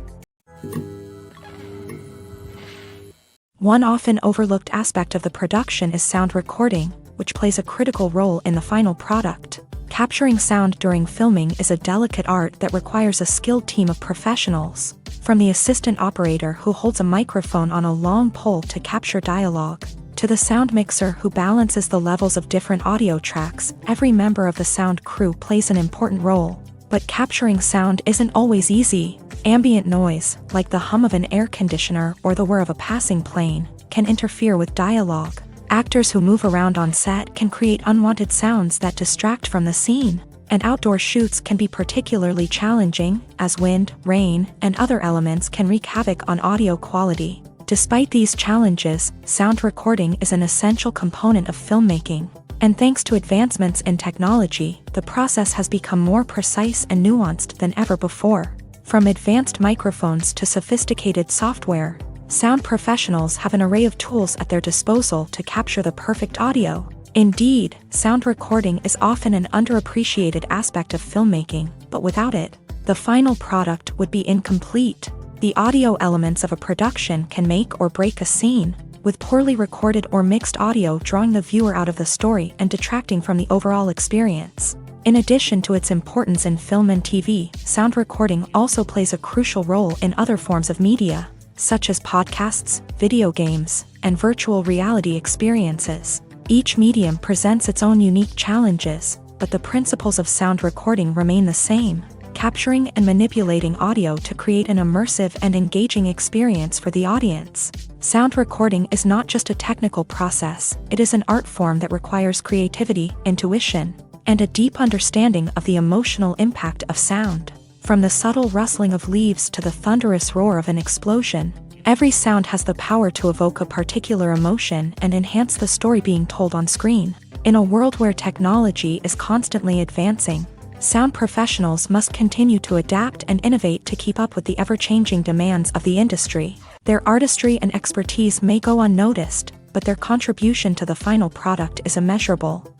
One often overlooked aspect of the production is sound recording, which plays a critical role in the final product. Capturing sound during filming is a delicate art that requires a skilled team of professionals. From the assistant operator who holds a microphone on a long pole to capture dialogue, to the sound mixer who balances the levels of different audio tracks, every member of the sound crew plays an important role. But capturing sound isn't always easy. Ambient noise, like the hum of an air conditioner or the whir of a passing plane, can interfere with dialogue. Actors who move around on set can create unwanted sounds that distract from the scene. And outdoor shoots can be particularly challenging, as wind, rain, and other elements can wreak havoc on audio quality. Despite these challenges, sound recording is an essential component of filmmaking. And thanks to advancements in technology, the process has become more precise and nuanced than ever before. From advanced microphones to sophisticated software, sound professionals have an array of tools at their disposal to capture the perfect audio. Indeed, sound recording is often an underappreciated aspect of filmmaking, but without it, the final product would be incomplete. The audio elements of a production can make or break a scene, with poorly recorded or mixed audio drawing the viewer out of the story and detracting from the overall experience. In addition to its importance in film and TV, sound recording also plays a crucial role in other forms of media, such as podcasts, video games, and virtual reality experiences. Each medium presents its own unique challenges, but the principles of sound recording remain the same, capturing and manipulating audio to create an immersive and engaging experience for the audience. Sound recording is not just a technical process, it is an art form that requires creativity, intuition, and a deep understanding of the emotional impact of sound. From the subtle rustling of leaves to the thunderous roar of an explosion, every sound has the power to evoke a particular emotion and enhance the story being told on screen. In a world where technology is constantly advancing, sound professionals must continue to adapt and innovate to keep up with the ever-changing demands of the industry. Their artistry and expertise may go unnoticed, but their contribution to the final product is immeasurable.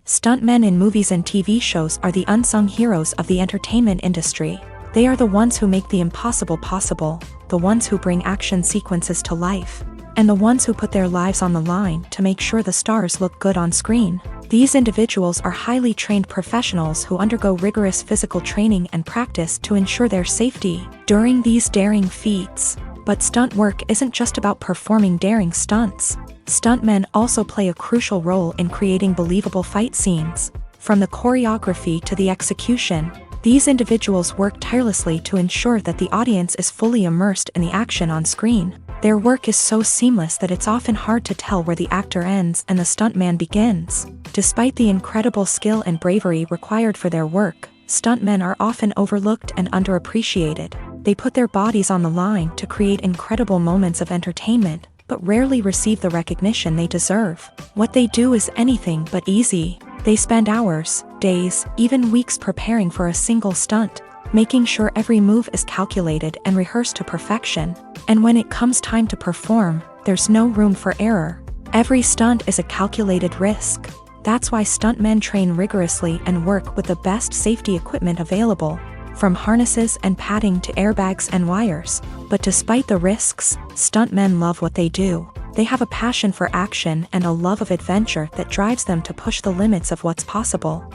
Stuntmen in movies and TV shows are the unsung heroes of the entertainment industry. They are the ones who make the impossible possible, the ones who bring action sequences to life, and the ones who put their lives on the line to make sure the stars look good on screen. These individuals are highly trained professionals who undergo rigorous physical training and practice to ensure their safety during these daring feats. But stunt work isn't just about performing daring stunts. Stuntmen also play a crucial role in creating believable fight scenes. From the choreography to the execution, these individuals work tirelessly to ensure that the audience is fully immersed in the action on screen. Their work is so seamless that it's often hard to tell where the actor ends and the stuntman begins. Despite the incredible skill and bravery required for their work, stuntmen are often overlooked and underappreciated. They put their bodies on the line to create incredible moments of entertainment, but rarely receive the recognition they deserve. What they do is anything but easy. They spend hours, days, even weeks preparing for a single stunt, making sure every move is calculated and rehearsed to perfection. And when it comes time to perform, there's no room for error. Every stunt is a calculated risk. That's why stuntmen train rigorously and work with the best safety equipment available, from harnesses and padding to airbags and wires. But despite the risks, stuntmen love what they do. They have a passion for action and a love of adventure that drives them to push the limits of what's possible.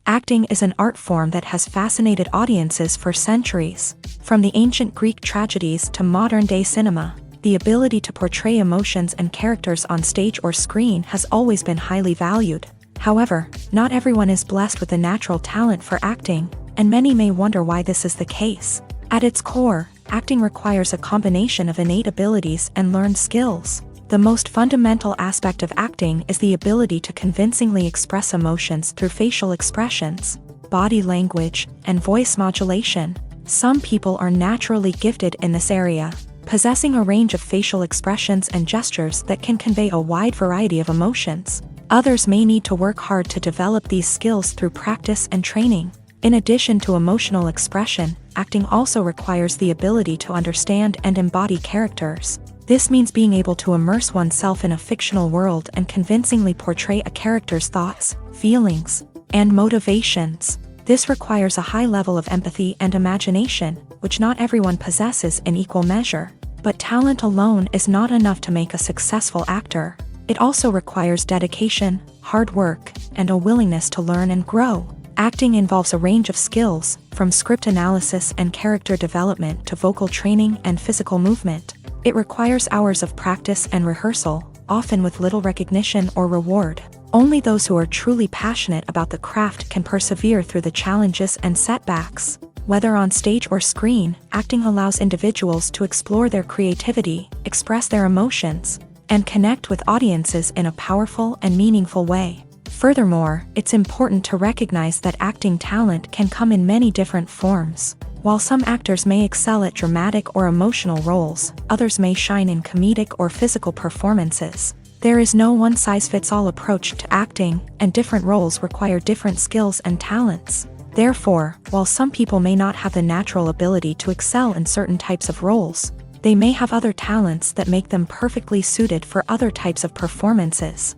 Acting is an art form that has fascinated audiences for centuries. From the ancient Greek tragedies to modern-day cinema, the ability to portray emotions and characters on stage or screen has always been highly valued. However, not everyone is blessed with a natural talent for acting, and many may wonder why this is the case. At its core, acting requires a combination of innate abilities and learned skills. The most fundamental aspect of acting is the ability to convincingly express emotions through facial expressions, body language, and voice modulation. Some people are naturally gifted in this area, possessing a range of facial expressions and gestures that can convey a wide variety of emotions. Others may need to work hard to develop these skills through practice and training. In addition to emotional expression, acting also requires the ability to understand and embody characters. This means being able to immerse oneself in a fictional world and convincingly portray a character's thoughts, feelings, and motivations. This requires a high level of empathy and imagination, which not everyone possesses in equal measure. But talent alone is not enough to make a successful actor. It also requires dedication, hard work, and a willingness to learn and grow. Acting involves a range of skills, from script analysis and character development to vocal training and physical movement. It requires hours of practice and rehearsal, often with little recognition or reward. Only those who are truly passionate about the craft can persevere through the challenges and setbacks. Whether on stage or screen, acting allows individuals to explore their creativity, express their emotions, and connect with audiences in a powerful and meaningful way. Furthermore, it's important to recognize that acting talent can come in many different forms. While some actors may excel at dramatic or emotional roles, others may shine in comedic or physical performances. There is no one-size-fits-all approach to acting, and different roles require different skills and talents. Therefore, while some people may not have the natural ability to excel in certain types of roles, they may have other talents that make them perfectly suited for other types of performances.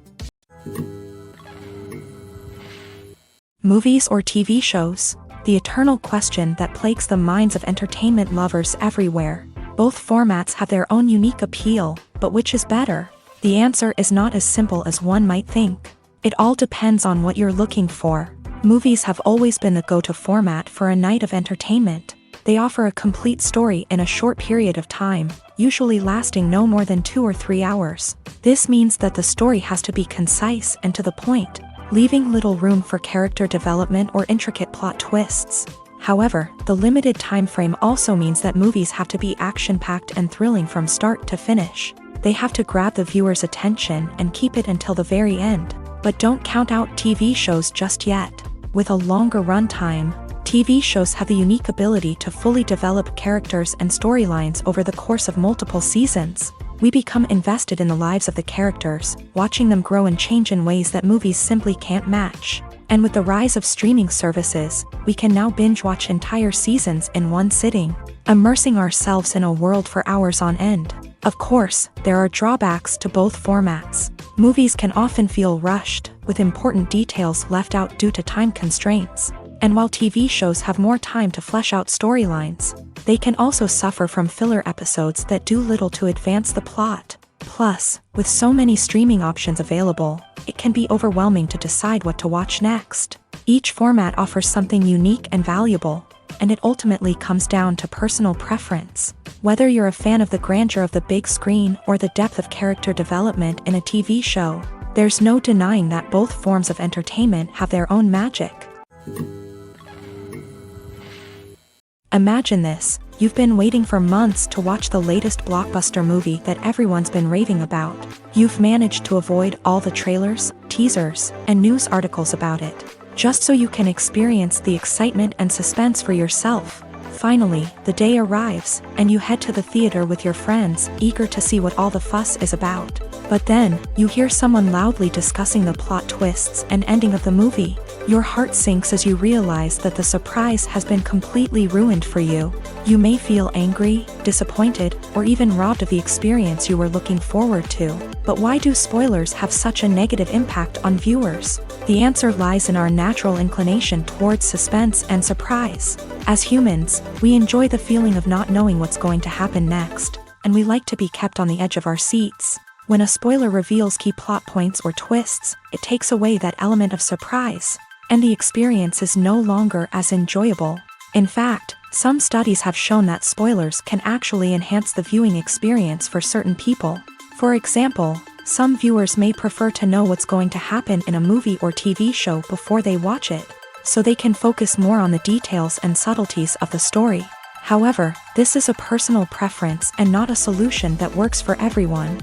Movies or TV shows? The eternal question that plagues the minds of entertainment lovers everywhere. Both formats have their own unique appeal, but which is better? The answer is not as simple as one might think. It all depends on what you're looking for. Movies have always been the go-to format for a night of entertainment. They offer a complete story in a short period of time, usually lasting no more than 2 or 3 hours. This means that the story has to be concise and to the point, leaving little room for character development or intricate plot twists. However, the limited time frame also means that movies have to be action-packed and thrilling from start to finish. They have to grab the viewer's attention and keep it until the very end. But don't count out TV shows just yet. With a longer runtime, TV shows have the unique ability to fully develop characters and storylines over the course of multiple seasons. We become invested in the lives of the characters, watching them grow and change in ways that movies simply can't match. And with the rise of streaming services, we can now binge-watch entire seasons in one sitting, immersing ourselves in a world for hours on end. Of course, there are drawbacks to both formats. Movies can often feel rushed, with important details left out due to time constraints. And while TV shows have more time to flesh out storylines, they can also suffer from filler episodes that do little to advance the plot. Plus, with so many streaming options available, it can be overwhelming to decide what to watch next. Each format offers something unique and valuable, and it ultimately comes down to personal preference. Whether you're a fan of the grandeur of the big screen or the depth of character development in a TV show, there's no denying that both forms of entertainment have their own magic. Imagine this: you've been waiting for months to watch the latest blockbuster movie that everyone's been raving about. You've managed to avoid all the trailers, teasers, and news articles about it, just so you can experience the excitement and suspense for yourself. Finally, the day arrives, and you head to the theater with your friends, eager to see what all the fuss is about. But then, you hear someone loudly discussing the plot twists and ending of the movie. Your heart sinks as you realize that the surprise has been completely ruined for you. You may feel angry, disappointed, or even robbed of the experience you were looking forward to. But why do spoilers have such a negative impact on viewers? The answer lies in our natural inclination towards suspense and surprise. As humans, we enjoy the feeling of not knowing what's going to happen next, and we like to be kept on the edge of our seats. When a spoiler reveals key plot points or twists, it takes away that element of surprise, and the experience is no longer as enjoyable. In fact, some studies have shown that spoilers can actually enhance the viewing experience for certain people. For example, some viewers may prefer to know what's going to happen in a movie or TV show before they watch it, so they can focus more on the details and subtleties of the story. However, this is a personal preference and not a solution that works for everyone.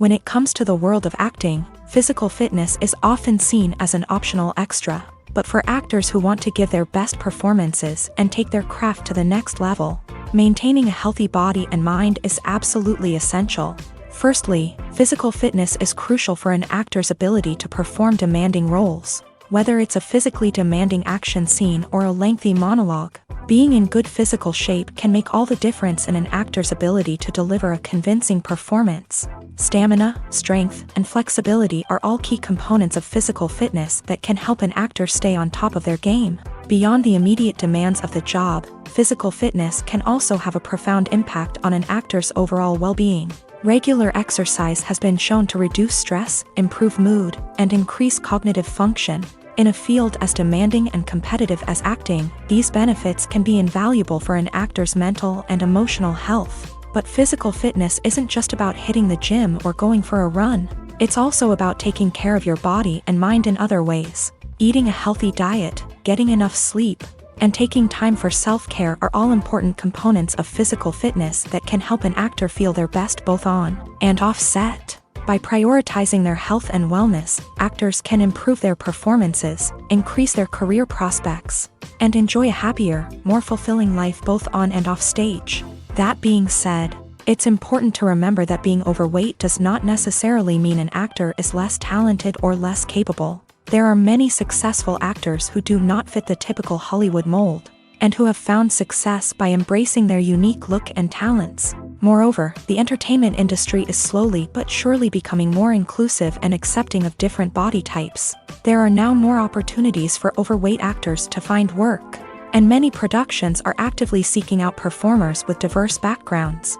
When it comes to the world of acting, physical fitness is often seen as an optional extra. But for actors who want to give their best performances and take their craft to the next level, maintaining a healthy body and mind is absolutely essential. Firstly, physical fitness is crucial for an actor's ability to perform demanding roles. Whether it's a physically demanding action scene or a lengthy monologue, being in good physical shape can make all the difference in an actor's ability to deliver a convincing performance. Stamina, strength, and flexibility are all key components of physical fitness that can help an actor stay on top of their game. Beyond the immediate demands of the job, physical fitness can also have a profound impact on an actor's overall well-being. Regular exercise has been shown to reduce stress, improve mood, and increase cognitive function. In a field as demanding and competitive as acting, these benefits can be invaluable for an actor's mental and emotional health. But physical fitness isn't just about hitting the gym or going for a run. It's also about taking care of your body and mind in other ways. Eating a healthy diet, getting enough sleep, and taking time for self-care are all important components of physical fitness that can help an actor feel their best both on and off set. By prioritizing their health and wellness, actors can improve their performances, increase their career prospects, and enjoy a happier, more fulfilling life both on and off stage. That being said, it's important to remember that being overweight does not necessarily mean an actor is less talented or less capable. There are many successful actors who do not fit the typical Hollywood mold, and who have found success by embracing their unique look and talents. Moreover, the entertainment industry is slowly but surely becoming more inclusive and accepting of different body types. There are now more opportunities for overweight actors to find work, and many productions are actively seeking out performers with diverse backgrounds.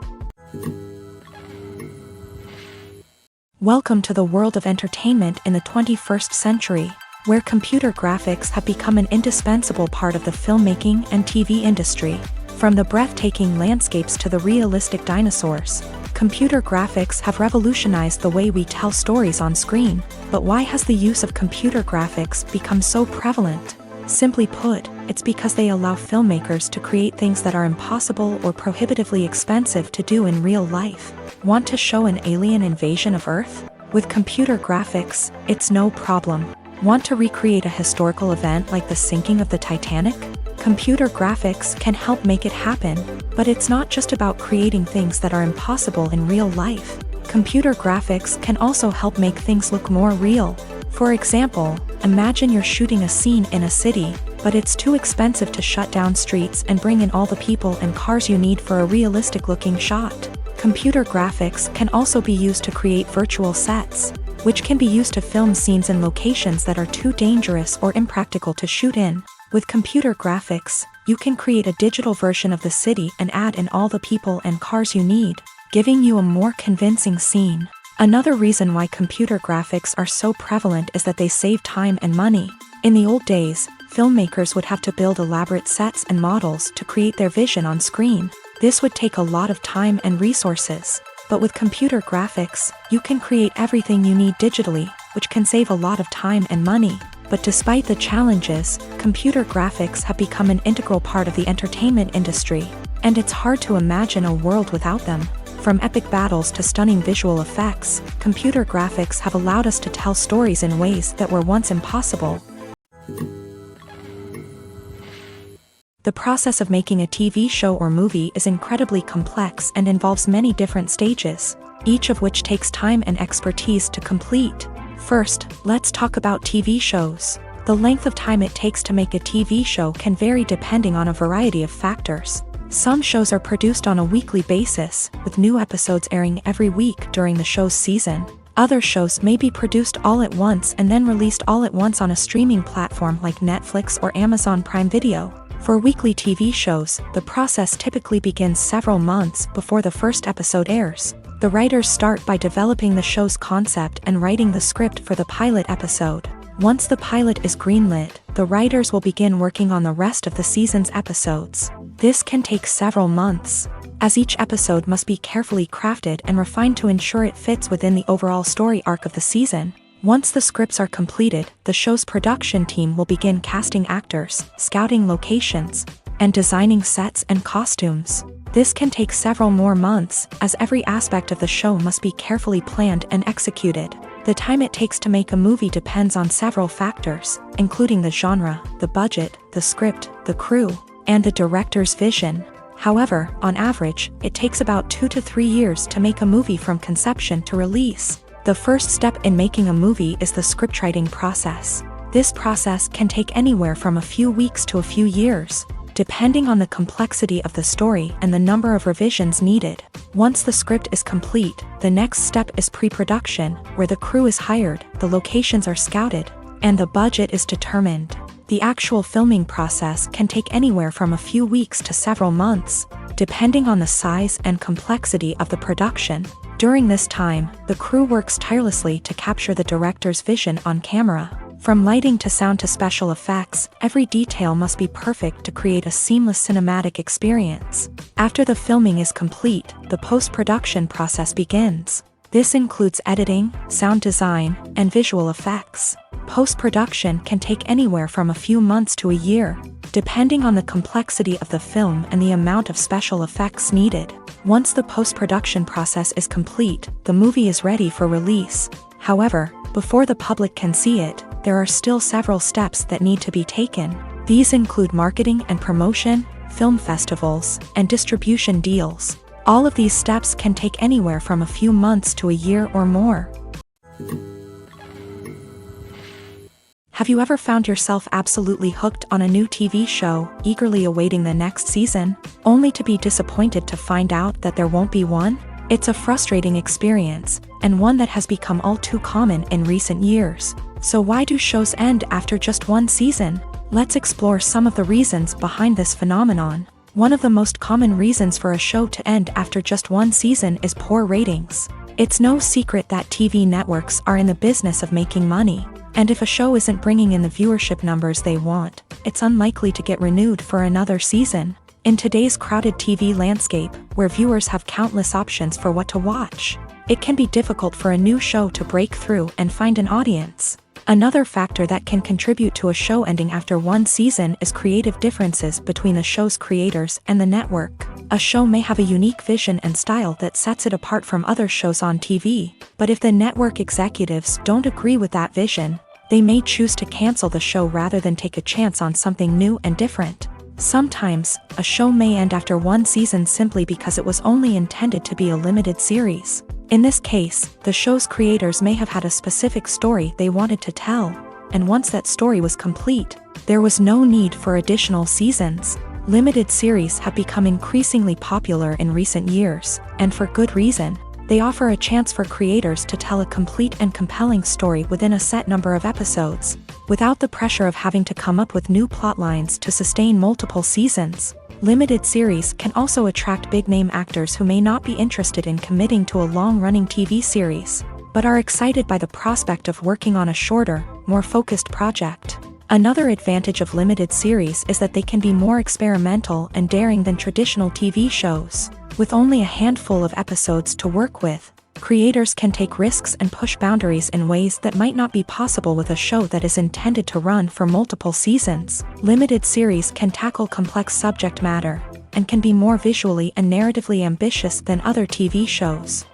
Welcome to the world of entertainment in the 21st century, where computer graphics have become an indispensable part of the filmmaking and TV industry. From the breathtaking landscapes to the realistic dinosaurs, computer graphics have revolutionized the way we tell stories on screen. But why has the use of computer graphics become so prevalent? Simply put, it's because they allow filmmakers to create things that are impossible or prohibitively expensive to do in real life. Want to show an alien invasion of Earth? With computer graphics, it's no problem. Want to recreate a historical event like the sinking of the Titanic? Computer graphics can help make it happen, but it's not just about creating things that are impossible in real life. Computer graphics can also help make things look more real. For example, imagine you're shooting a scene in a city, but it's too expensive to shut down streets and bring in all the people and cars you need for a realistic-looking shot. Computer graphics can also be used to create virtual sets, which can be used to film scenes in locations that are too dangerous or impractical to shoot in. With computer graphics, you can create a digital version of the city and add in all the people and cars you need, giving you a more convincing scene. Another reason why computer graphics are so prevalent is that they save time and money. In the old days, filmmakers would have to build elaborate sets and models to create their vision on screen. This would take a lot of time and resources. But with computer graphics, you can create everything you need digitally, which can save a lot of time and money. But despite the challenges, computer graphics have become an integral part of the entertainment industry, and it's hard to imagine a world without them. From epic battles to stunning visual effects, computer graphics have allowed us to tell stories in ways that were once impossible. The process of making a TV show or movie is incredibly complex and involves many different stages, each of which takes time and expertise to complete. First, let's talk about TV shows. The length of time it takes to make a TV show can vary depending on a variety of factors. Some shows are produced on a weekly basis, with new episodes airing every week during the show's season. Other shows may be produced all at once and then released all at once on a streaming platform like Netflix or Amazon Prime Video. For weekly TV shows, the process typically begins several months before the first episode airs. The writers start by developing the show's concept and writing the script for the pilot episode. Once the pilot is greenlit, the writers will begin working on the rest of the season's episodes. This can take several months, as each episode must be carefully crafted and refined to ensure it fits within the overall story arc of the season. Once the scripts are completed, the show's production team will begin casting actors, scouting locations, and designing sets and costumes. This can take several more months, as every aspect of the show must be carefully planned and executed. The time it takes to make a movie depends on several factors, including the genre, the budget, the script, the crew, and the director's vision. However, on average, it takes about 2 to 3 years to make a movie from conception to release. The first step in making a movie is the scriptwriting process. This process can take anywhere from a few weeks to a few years, depending on the complexity of the story and the number of revisions needed. Once the script is complete, the next step is pre-production, where the crew is hired, the locations are scouted, and the budget is determined. The actual filming process can take anywhere from a few weeks to several months, depending on the size and complexity of the production. During this time, the crew works tirelessly to capture the director's vision on camera. From lighting to sound to special effects, every detail must be perfect to create a seamless cinematic experience. After the filming is complete, the post-production process begins. This includes editing, sound design, and visual effects. Post-production can take anywhere from a few months to a year, depending on the complexity of the film and the amount of special effects needed. Once the post-production process is complete, the movie is ready for release. However, before the public can see it, there are still several steps that need to be taken. These include marketing and promotion, film festivals, and distribution deals. All of these steps can take anywhere from a few months to a year or more. Have you ever found yourself absolutely hooked on a new TV show, eagerly awaiting the next season, only to be disappointed to find out that there won't be one? It's a frustrating experience, and one that has become all too common in recent years. So why do shows end after just one season? Let's explore some of the reasons behind this phenomenon. One of the most common reasons for a show to end after just one season is poor ratings. It's no secret that TV networks are in the business of making money, and if a show isn't bringing in the viewership numbers they want, it's unlikely to get renewed for another season. In today's crowded TV landscape, where viewers have countless options for what to watch, it can be difficult for a new show to break through and find an audience. Another factor that can contribute to a show ending after one season is creative differences between the show's creators and the network. A show may have a unique vision and style that sets it apart from other shows on TV, but if the network executives don't agree with that vision, they may choose to cancel the show rather than take a chance on something new and different. Sometimes, a show may end after one season simply because it was only intended to be a limited series. In this case, the show's creators may have had a specific story they wanted to tell, and once that story was complete, there was no need for additional seasons. Limited series have become increasingly popular in recent years, and for good reason. They offer a chance for creators to tell a complete and compelling story within a set number of episodes, without the pressure of having to come up with new plotlines to sustain multiple seasons. Limited series can also attract big-name actors who may not be interested in committing to a long-running TV series, but are excited by the prospect of working on a shorter, more focused project. Another advantage of limited series is that they can be more experimental and daring than traditional TV shows. With only a handful of episodes to work with, creators can take risks and push boundaries in ways that might not be possible with a show that is intended to run for multiple seasons. Limited series can tackle complex subject matter, and can be more visually and narratively ambitious than other TV shows.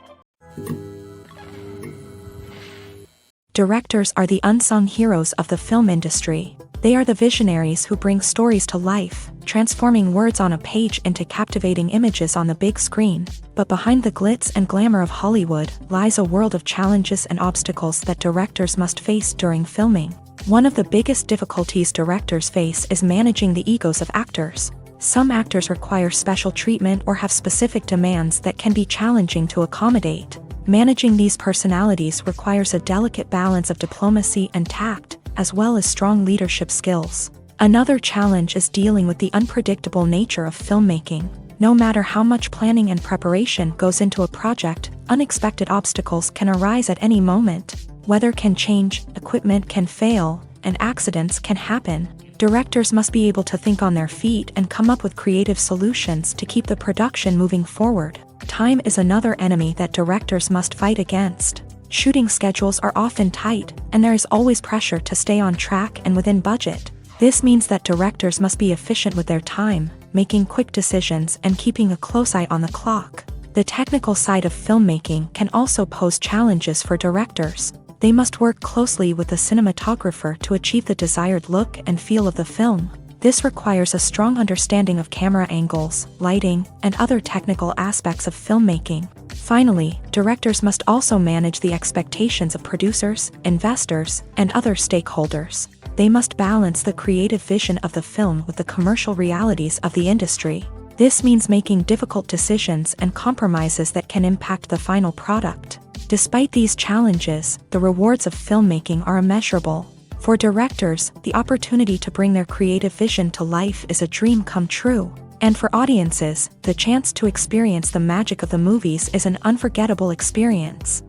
Directors are the unsung heroes of the film industry. They are the visionaries who bring stories to life, transforming words on a page into captivating images on the big screen. But behind the glitz and glamour of Hollywood lies a world of challenges and obstacles that directors must face during filming. One of the biggest difficulties directors face is managing the egos of actors. Some actors require special treatment or have specific demands that can be challenging to accommodate. Managing these personalities requires a delicate balance of diplomacy and tact, as well as strong leadership skills. Another challenge is dealing with the unpredictable nature of filmmaking. No matter how much planning and preparation goes into a project, unexpected obstacles can arise at any moment. Weather can change, equipment can fail, and accidents can happen. Directors must be able to think on their feet and come up with creative solutions to keep the production moving forward. Time is another enemy that directors must fight against. Shooting schedules are often tight, and there is always pressure to stay on track and within budget. This means that directors must be efficient with their time, making quick decisions and keeping a close eye on the clock. The technical side of filmmaking can also pose challenges for directors. They must work closely with the cinematographer to achieve the desired look and feel of the film. This requires a strong understanding of camera angles, lighting, and other technical aspects of filmmaking. Finally, directors must also manage the expectations of producers, investors, and other stakeholders. They must balance the creative vision of the film with the commercial realities of the industry. This means making difficult decisions and compromises that can impact the final product. Despite these challenges, the rewards of filmmaking are immeasurable. For directors, the opportunity to bring their creative vision to life is a dream come true. And for audiences, the chance to experience the magic of the movies is an unforgettable experience.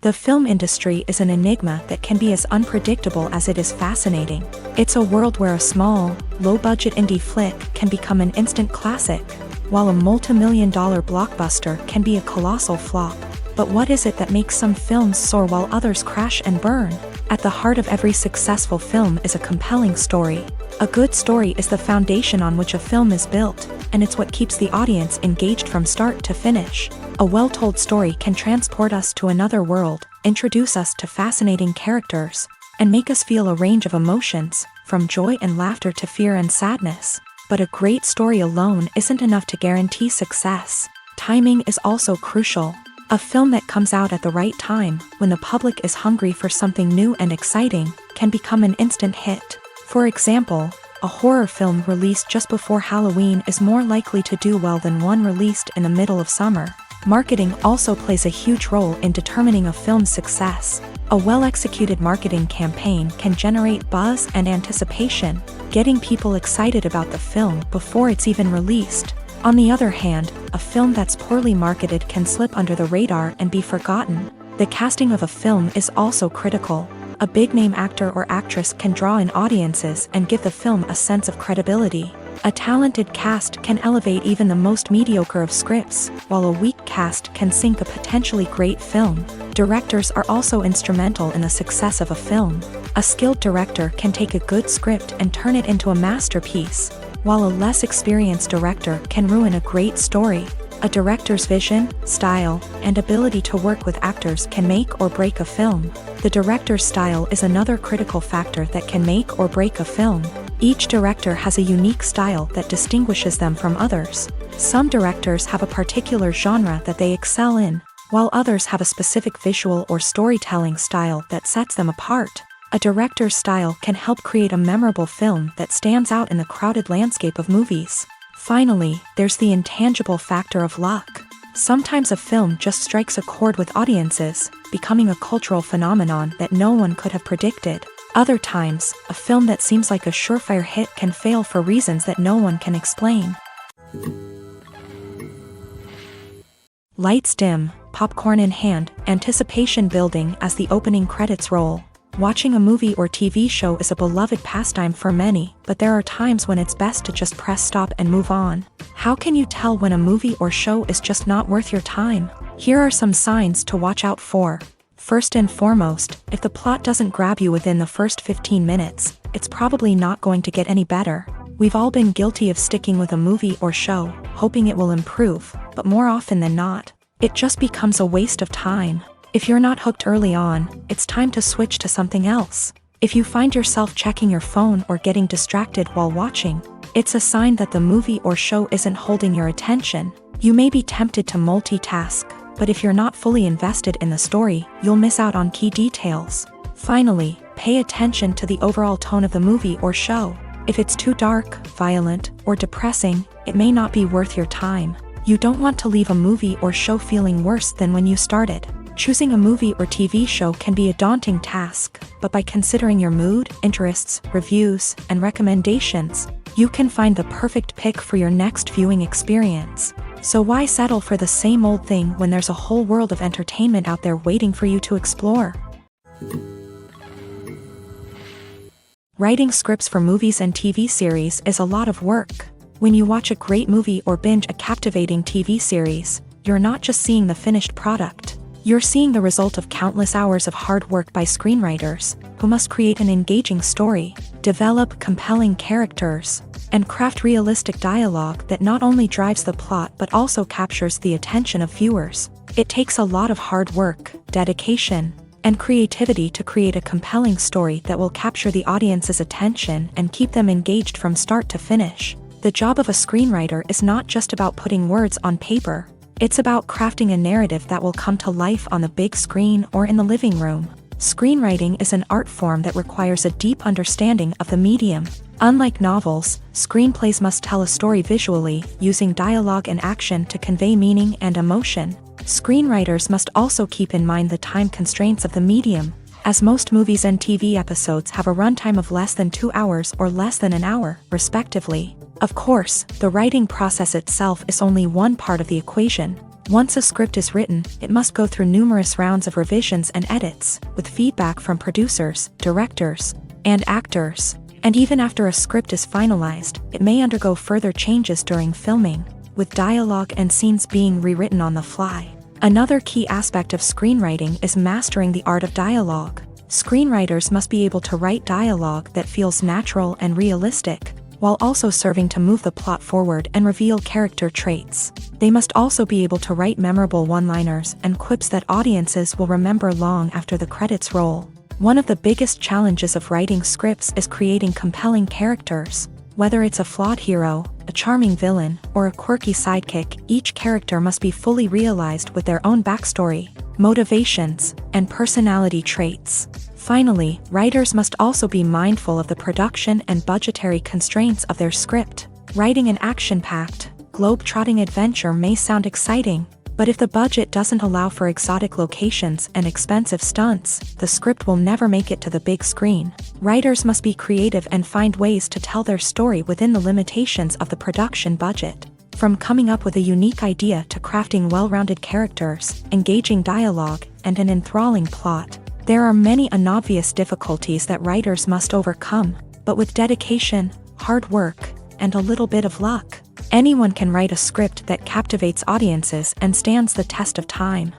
The film industry is an enigma that can be as unpredictable as it is fascinating. It's a world where a small, low-budget indie flick can become an instant classic, while a multi-million-dollar blockbuster can be a colossal flop. But what is it that makes some films soar while others crash and burn? At the heart of every successful film is a compelling story. A good story is the foundation on which a film is built, and it's what keeps the audience engaged from start to finish. A well-told story can transport us to another world, introduce us to fascinating characters, and make us feel a range of emotions, from joy and laughter to fear and sadness. But a great story alone isn't enough to guarantee success. Timing is also crucial. A film that comes out at the right time, when the public is hungry for something new and exciting, can become an instant hit. For example, a horror film released just before Halloween is more likely to do well than one released in the middle of summer. Marketing also plays a huge role in determining a film's success. A well-executed marketing campaign can generate buzz and anticipation, getting people excited about the film before it's even released. On the other hand, a film that's poorly marketed can slip under the radar and be forgotten. The casting of a film is also critical. A big-name actor or actress can draw in audiences and give the film a sense of credibility. A talented cast can elevate even the most mediocre of scripts, while a weak cast can sink a potentially great film. Directors are also instrumental in the success of a film. A skilled director can take a good script and turn it into a masterpiece, while a less experienced director can ruin a great story. A director's vision, style, and ability to work with actors can make or break a film. The director's style is another critical factor that can make or break a film. Each director has a unique style that distinguishes them from others. Some directors have a particular genre that they excel in, while others have a specific visual or storytelling style that sets them apart. A director's style can help create a memorable film that stands out in the crowded landscape of movies. Finally, there's the intangible factor of luck. Sometimes a film just strikes a chord with audiences, becoming a cultural phenomenon that no one could have predicted. Other times, a film that seems like a surefire hit can fail for reasons that no one can explain. Lights dim, popcorn in hand, anticipation building as the opening credits roll. Watching a movie or TV show is a beloved pastime for many, but there are times when it's best to just press stop and move on. How can you tell when a movie or show is just not worth your time? Here are some signs to watch out for. First and foremost, if the plot doesn't grab you within the first 15 minutes, it's probably not going to get any better. We've all been guilty of sticking with a movie or show, hoping it will improve, but more often than not, it just becomes a waste of time. If you're not hooked early on, it's time to switch to something else. If you find yourself checking your phone or getting distracted while watching, it's a sign that the movie or show isn't holding your attention. You may be tempted to multitask, but if you're not fully invested in the story, you'll miss out on key details. Finally, pay attention to the overall tone of the movie or show. If it's too dark, violent, or depressing, it may not be worth your time. You don't want to leave a movie or show feeling worse than when you started. Choosing a movie or TV show can be a daunting task, but by considering your mood, interests, reviews, and recommendations, you can find the perfect pick for your next viewing experience. So why settle for the same old thing when there's a whole world of entertainment out there waiting for you to explore? Writing scripts for movies and TV series is a lot of work. When you watch a great movie or binge a captivating TV series, you're not just seeing the finished product. You're seeing the result of countless hours of hard work by screenwriters, who must create an engaging story. develop compelling characters, and craft realistic dialogue that not only drives the plot but also captures the attention of viewers. It takes a lot of hard work, dedication, and creativity to create a compelling story that will capture the audience's attention and keep them engaged from start to finish. The job of a screenwriter is not just about putting words on paper. It's about crafting a narrative that will come to life on the big screen or in the living room. Screenwriting is an art form that requires a deep understanding of the medium. Unlike novels, screenplays must tell a story visually, using dialogue and action to convey meaning and emotion. Screenwriters must also keep in mind the time constraints of the medium, as most movies and TV episodes have a runtime of less than 2 hours or less than an hour, respectively. Of course, the writing process itself is only one part of the equation. Once a script is written, it must go through numerous rounds of revisions and edits, with feedback from producers, directors, and actors. And even after a script is finalized, it may undergo further changes during filming, with dialogue and scenes being rewritten on the fly. Another key aspect of screenwriting is mastering the art of dialogue. Screenwriters must be able to write dialogue that feels natural and realistic, while also serving to move the plot forward and reveal character traits. They must also be able to write memorable one-liners and quips that audiences will remember long after the credits roll. One of the biggest challenges of writing scripts is creating compelling characters. Whether it's a flawed hero, a charming villain, or a quirky sidekick, each character must be fully realized with their own backstory, motivations, and personality traits. Finally, writers must also be mindful of the production and budgetary constraints of their script. Writing an action-packed, globe-trotting adventure may sound exciting, but if the budget doesn't allow for exotic locations and expensive stunts, the script will never make it to the big screen. Writers must be creative and find ways to tell their story within the limitations of the production budget. From coming up with a unique idea to crafting well-rounded characters, engaging dialogue, and an enthralling plot, there are many unobvious difficulties that writers must overcome, but with dedication, hard work, and a little bit of luck, anyone can write a script that captivates audiences and stands the test of time.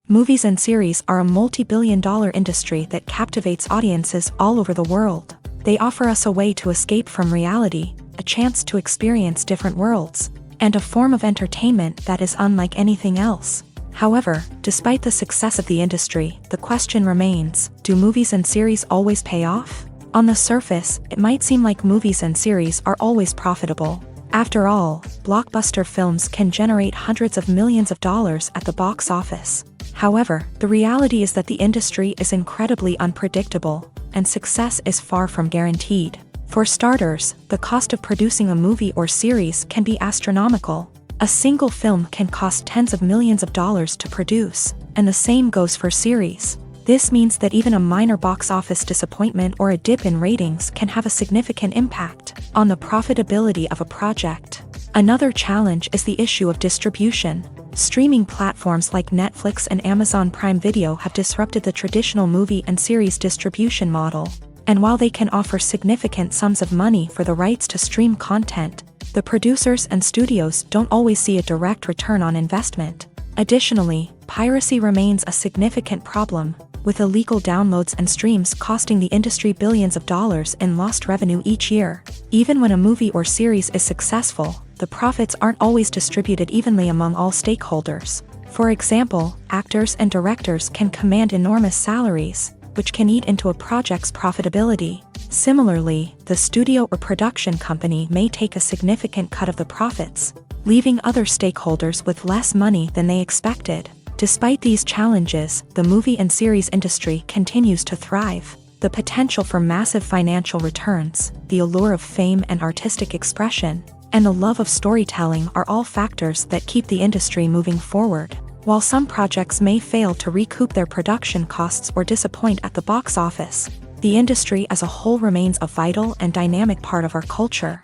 Movies and series are a multi-billion-dollar industry that captivates audiences all over the world. They offer us a way to escape from reality, a chance to experience different worlds, and a form of entertainment that is unlike anything else. However, despite the success of the industry, the question remains, do movies and series always pay off? On the surface, it might seem like movies and series are always profitable. After all, blockbuster films can generate hundreds of millions of dollars at the box office. However, the reality is that the industry is incredibly unpredictable, and success is far from guaranteed. For starters, the cost of producing a movie or series can be astronomical. A single film can cost tens of millions of dollars to produce, and the same goes for series. This means that even a minor box office disappointment or a dip in ratings can have a significant impact on the profitability of a project. Another challenge is the issue of distribution. Streaming platforms like Netflix and Amazon Prime Video have disrupted the traditional movie and series distribution model. And while they can offer significant sums of money for the rights to stream content, the producers and studios don't always see a direct return on investment. Additionally, piracy remains a significant problem, with illegal downloads and streams costing the industry billions of dollars in lost revenue each year. Even when a movie or series is successful, the profits aren't always distributed evenly among all stakeholders. For example, actors and directors can command enormous salaries, which can eat into a project's profitability. Similarly, the studio or production company may take a significant cut of the profits, leaving other stakeholders with less money than they expected. Despite these challenges, the movie and series industry continues to thrive. The potential for massive financial returns, the allure of fame and artistic expression, and the love of storytelling are all factors that keep the industry moving forward. While some projects may fail to recoup their production costs or disappoint at the box office, the industry as a whole remains a vital and dynamic part of our culture.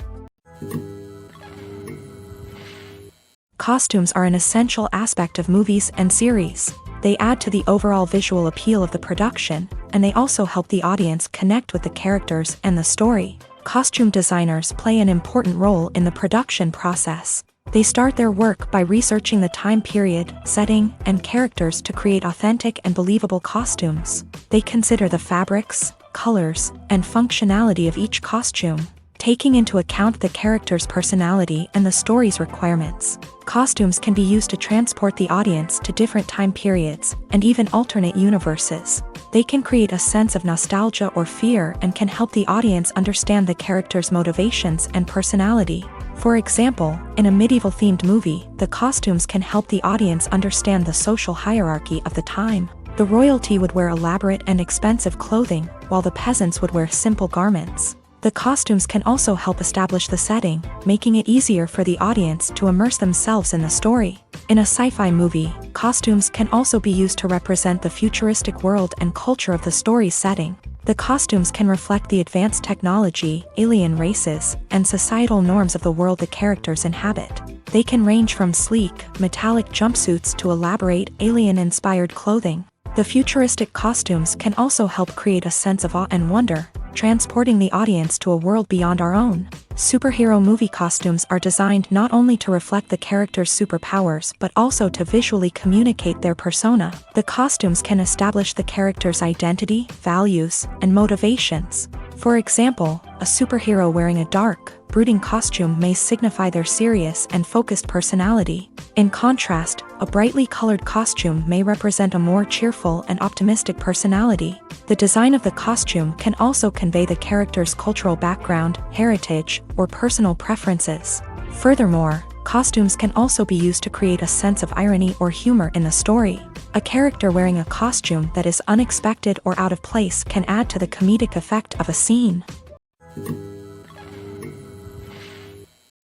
Costumes are an essential aspect of movies and series. They add to the overall visual appeal of the production, and they also help the audience connect with the characters and the story. Costume designers play an important role in the production process. They start their work by researching the time period, setting, and characters to create authentic and believable costumes. They consider the fabrics, colors, and functionality of each costume, taking into account the character's personality and the story's requirements. Costumes can be used to transport the audience to different time periods and even alternate universes. They can create a sense of nostalgia or fear and can help the audience understand the character's motivations and personality. For example, in a medieval-themed movie, the costumes can help the audience understand the social hierarchy of the time. The royalty would wear elaborate and expensive clothing, while the peasants would wear simple garments. The costumes can also help establish the setting, making it easier for the audience to immerse themselves in the story. In a sci-fi movie, costumes can also be used to represent the futuristic world and culture of the story's setting. The costumes can reflect the advanced technology, alien races, and societal norms of the world the characters inhabit. They can range from sleek, metallic jumpsuits to elaborate, alien-inspired clothing. The futuristic costumes can also help create a sense of awe and wonder, transporting the audience to a world beyond our own. Superhero movie costumes are designed not only to reflect the character's superpowers but also to visually communicate their persona. The costumes can establish the character's identity, values, and motivations. For example, a superhero wearing a dark, brooding costume may signify their serious and focused personality. In contrast, a brightly colored costume may represent a more cheerful and optimistic personality. The design of the costume can also convey the character's cultural background, heritage, or personal preferences. Furthermore, costumes can also be used to create a sense of irony or humor in the story. A character wearing a costume that is unexpected or out of place can add to the comedic effect of a scene.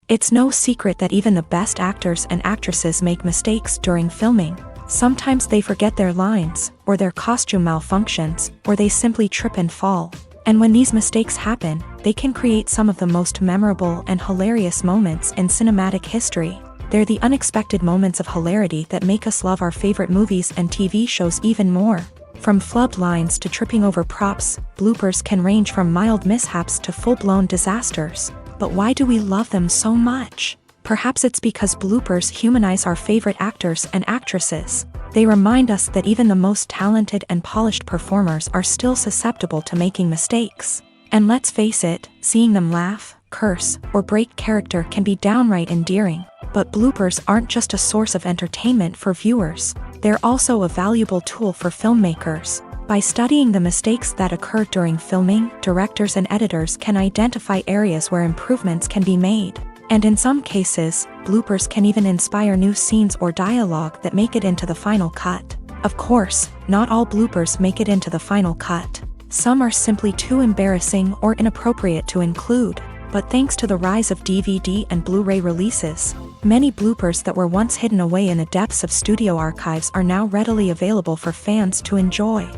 It's no secret that even the best actors and actresses make mistakes during filming. Sometimes they forget their lines, or their costume malfunctions, or they simply trip and fall. And when these mistakes happen, they can create some of the most memorable and hilarious moments in cinematic history. They're the unexpected moments of hilarity that make us love our favorite movies and TV shows even more. From flubbed lines to tripping over props, bloopers can range from mild mishaps to full-blown disasters. But why do we love them so much? Perhaps it's because bloopers humanize our favorite actors and actresses. They remind us that even the most talented and polished performers are still susceptible to making mistakes. And let's face it, seeing them laugh, curse, or break character can be downright endearing. But bloopers aren't just a source of entertainment for viewers. They're also a valuable tool for filmmakers. By studying the mistakes that occur during filming, directors and editors can identify areas where improvements can be made. And in some cases, bloopers can even inspire new scenes or dialogue that make it into the final cut. Of course, not all bloopers make it into the final cut. Some are simply too embarrassing or inappropriate to include. But thanks to the rise of DVD and Blu-ray releases, many bloopers that were once hidden away in the depths of studio archives are now readily available for fans to enjoy.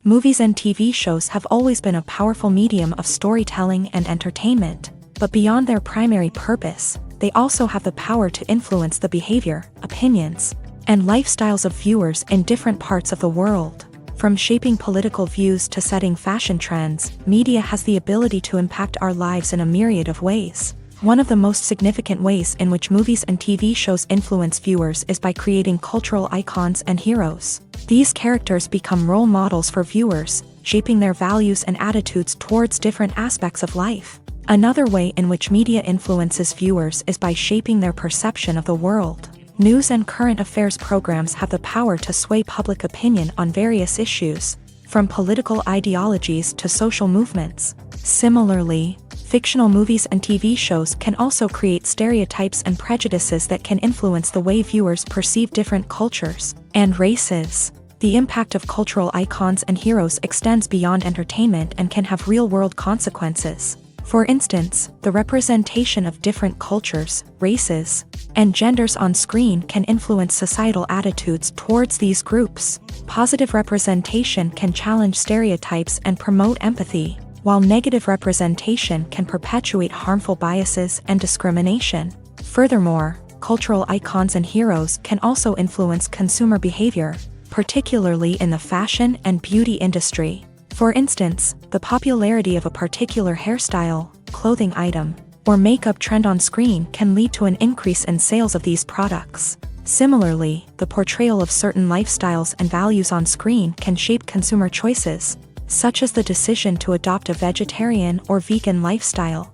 Movies and TV shows have always been a powerful medium of storytelling and entertainment, but beyond their primary purpose, they also have the power to influence the behavior, opinions, and lifestyles of viewers in different parts of the world. From shaping political views to setting fashion trends, media has the ability to impact our lives in a myriad of ways. One of the most significant ways in which movies and TV shows influence viewers is by creating cultural icons and heroes. These characters become role models for viewers, shaping their values and attitudes towards different aspects of life. Another way in which media influences viewers is by shaping their perception of the world. News and current affairs programs have the power to sway public opinion on various issues, from political ideologies to social movements. Similarly, fictional movies and TV shows can also create stereotypes and prejudices that can influence the way viewers perceive different cultures and races. The impact of cultural icons and heroes extends beyond entertainment and can have real-world consequences. For instance, the representation of different cultures, races, and genders on screen can influence societal attitudes towards these groups. Positive representation can challenge stereotypes and promote empathy, while negative representation can perpetuate harmful biases and discrimination. Furthermore, cultural icons and heroes can also influence consumer behavior, particularly in the fashion and beauty industry. For instance, the popularity of a particular hairstyle, clothing item, or makeup trend on screen can lead to an increase in sales of these products. Similarly, the portrayal of certain lifestyles and values on screen can shape consumer choices, such as the decision to adopt a vegetarian or vegan lifestyle.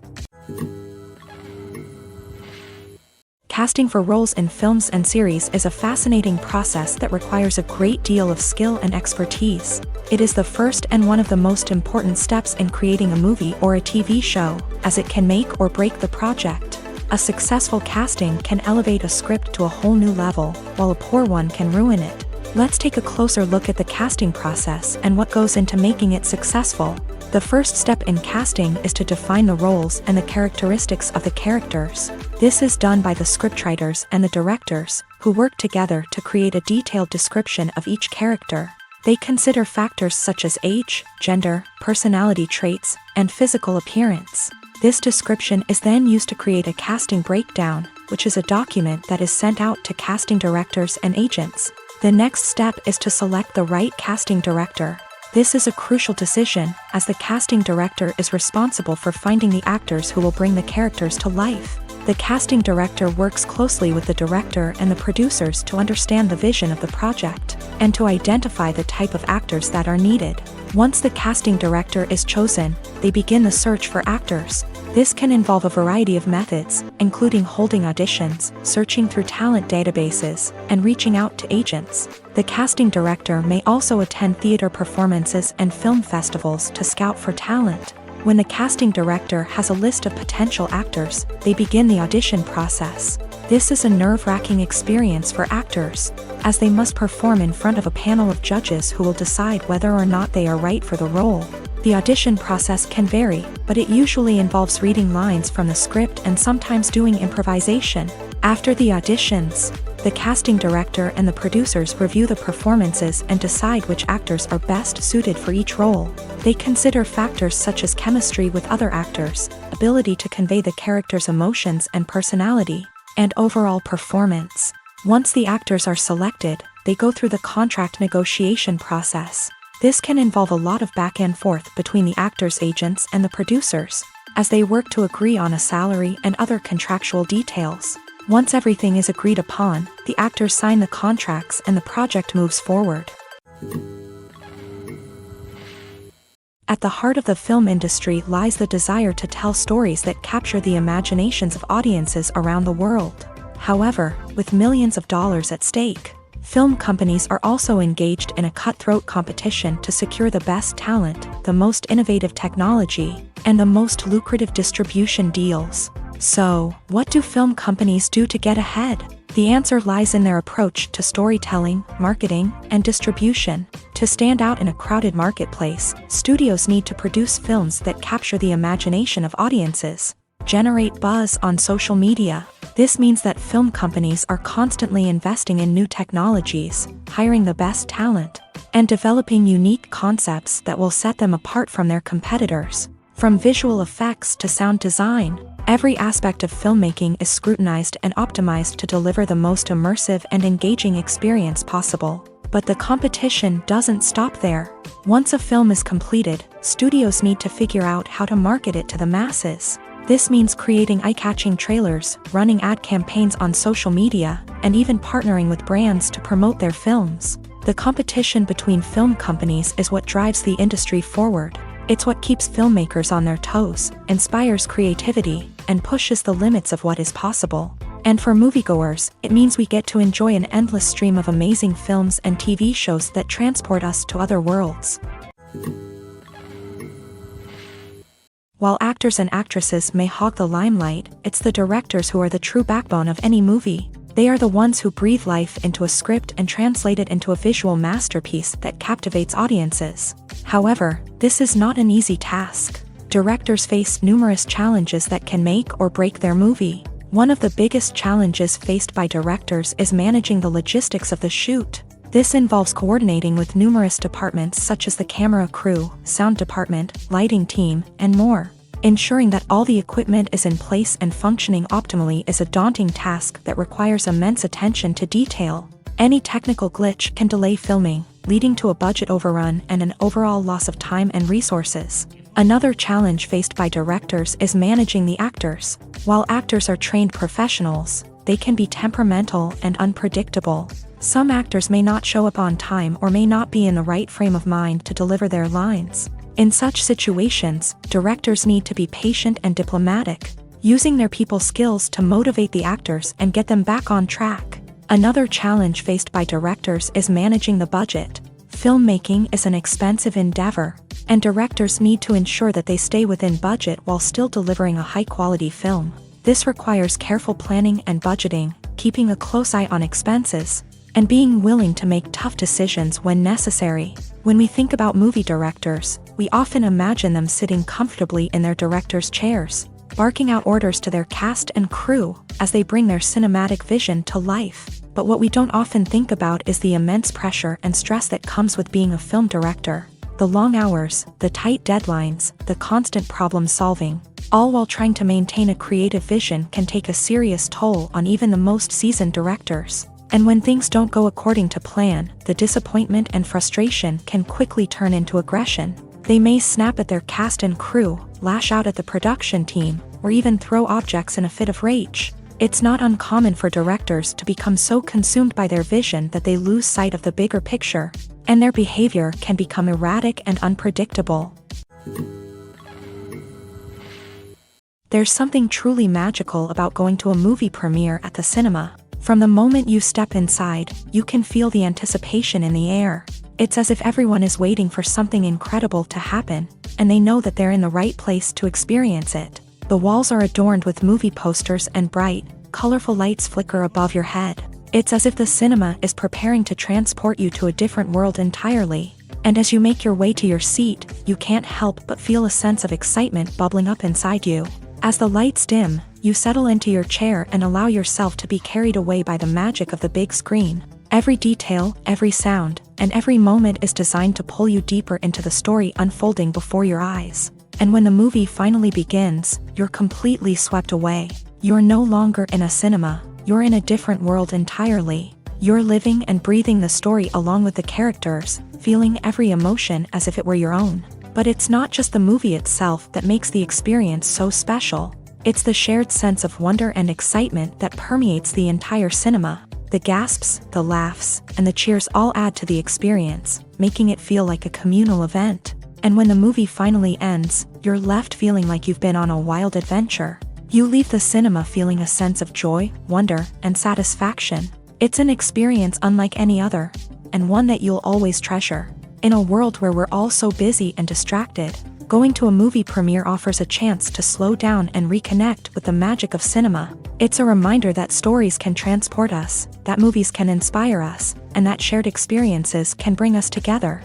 Casting for roles in films and series is a fascinating process that requires a great deal of skill and expertise. It is the first and one of the most important steps in creating a movie or a TV show, as it can make or break the project. A successful casting can elevate a script to a whole new level, while a poor one can ruin it. Let's take a closer look at the casting process and what goes into making it successful. The first step in casting is to define the roles and the characteristics of the characters. This is done by the scriptwriters and the directors, who work together to create a detailed description of each character. They consider factors such as age, gender, personality traits, and physical appearance. This description is then used to create a casting breakdown, which is a document that is sent out to casting directors and agents. The next step is to select the right casting director. This is a crucial decision, as the casting director is responsible for finding the actors who will bring the characters to life. The casting director works closely with the director and the producers to understand the vision of the project, and to identify the type of actors that are needed. Once the casting director is chosen, they begin the search for actors. This can involve a variety of methods, including holding auditions, searching through talent databases, and reaching out to agents. The casting director may also attend theater performances and film festivals to scout for talent. When the casting director has a list of potential actors, they begin the audition process. This is a nerve-wracking experience for actors, as they must perform in front of a panel of judges who will decide whether or not they are right for the role. The audition process can vary, but it usually involves reading lines from the script and sometimes doing improvisation. After the auditions, the casting director and the producers review the performances and decide which actors are best suited for each role. They consider factors such as chemistry with other actors, ability to convey the character's emotions and personality, and overall performance. Once the actors are selected, they go through the contract negotiation process. This can involve a lot of back and forth between the actors' agents and the producers, as they work to agree on a salary and other contractual details. Once everything is agreed upon, the actors sign the contracts and the project moves forward. At the heart of the film industry lies the desire to tell stories that capture the imaginations of audiences around the world. However, with millions of dollars at stake, film companies are also engaged in a cutthroat competition to secure the best talent, the most innovative technology, and the most lucrative distribution deals. So, what do film companies do to get ahead? The answer lies in their approach to storytelling, marketing, and distribution. To stand out in a crowded marketplace, studios need to produce films that capture the imagination of audiences, generate buzz on social media. This means that film companies are constantly investing in new technologies, hiring the best talent, and developing unique concepts that will set them apart from their competitors. From visual effects to sound design, every aspect of filmmaking is scrutinized and optimized to deliver the most immersive and engaging experience possible. But the competition doesn't stop there. Once a film is completed, studios need to figure out how to market it to the masses. This means creating eye-catching trailers, running ad campaigns on social media, and even partnering with brands to promote their films. The competition between film companies is what drives the industry forward. It's what keeps filmmakers on their toes, inspires creativity, and pushes the limits of what is possible. And for moviegoers, it means we get to enjoy an endless stream of amazing films and TV shows that transport us to other worlds. While actors and actresses may hog the limelight, it's the directors who are the true backbone of any movie. They are the ones who breathe life into a script and translate it into a visual masterpiece that captivates audiences. However, this is not an easy task. Directors face numerous challenges that can make or break their movie. One of the biggest challenges faced by directors is managing the logistics of the shoot. This involves coordinating with numerous departments such as the camera crew, sound department, lighting team, and more. Ensuring that all the equipment is in place and functioning optimally is a daunting task that requires immense attention to detail. Any technical glitch can delay filming, leading to a budget overrun and an overall loss of time and resources. Another challenge faced by directors is managing the actors. While actors are trained professionals, they can be temperamental and unpredictable. Some actors may not show up on time or may not be in the right frame of mind to deliver their lines. In such situations, directors need to be patient and diplomatic, using their people skills to motivate the actors and get them back on track. Another challenge faced by directors is managing the budget. Filmmaking is an expensive endeavor, and directors need to ensure that they stay within budget while still delivering a high-quality film. This requires careful planning and budgeting, keeping a close eye on expenses, and being willing to make tough decisions when necessary. When we think about movie directors, we often imagine them sitting comfortably in their director's chairs, barking out orders to their cast and crew as they bring their cinematic vision to life. But what we don't often think about is the immense pressure and stress that comes with being a film director. The long hours, the tight deadlines, the constant problem solving, all while trying to maintain a creative vision can take a serious toll on even the most seasoned directors. And when things don't go according to plan, the disappointment and frustration can quickly turn into aggression. They may snap at their cast and crew, lash out at the production team, or even throw objects in a fit of rage. It's not uncommon for directors to become so consumed by their vision that they lose sight of the bigger picture, and their behavior can become erratic and unpredictable. There's something truly magical about going to a movie premiere at the cinema. From the moment you step inside, you can feel the anticipation in the air. It's as if everyone is waiting for something incredible to happen, and they know that they're in the right place to experience it. The walls are adorned with movie posters and bright, colorful lights flicker above your head. It's as if the cinema is preparing to transport you to a different world entirely. And as you make your way to your seat, you can't help but feel a sense of excitement bubbling up inside you. As the lights dim, you settle into your chair and allow yourself to be carried away by the magic of the big screen. Every detail, every sound, and every moment is designed to pull you deeper into the story unfolding before your eyes. And when the movie finally begins, you're completely swept away. You're no longer in a cinema, you're in a different world entirely. You're living and breathing the story along with the characters, feeling every emotion as if it were your own. But it's not just the movie itself that makes the experience so special. It's the shared sense of wonder and excitement that permeates the entire cinema. The gasps, the laughs, and the cheers all add to the experience, making it feel like a communal event. And when the movie finally ends, you're left feeling like you've been on a wild adventure. You leave the cinema feeling a sense of joy, wonder, and satisfaction. It's an experience unlike any other, and one that you'll always treasure. In a world where we're all so busy and distracted, going to a movie premiere offers a chance to slow down and reconnect with the magic of cinema. It's a reminder that stories can transport us, that movies can inspire us, and that shared experiences can bring us together.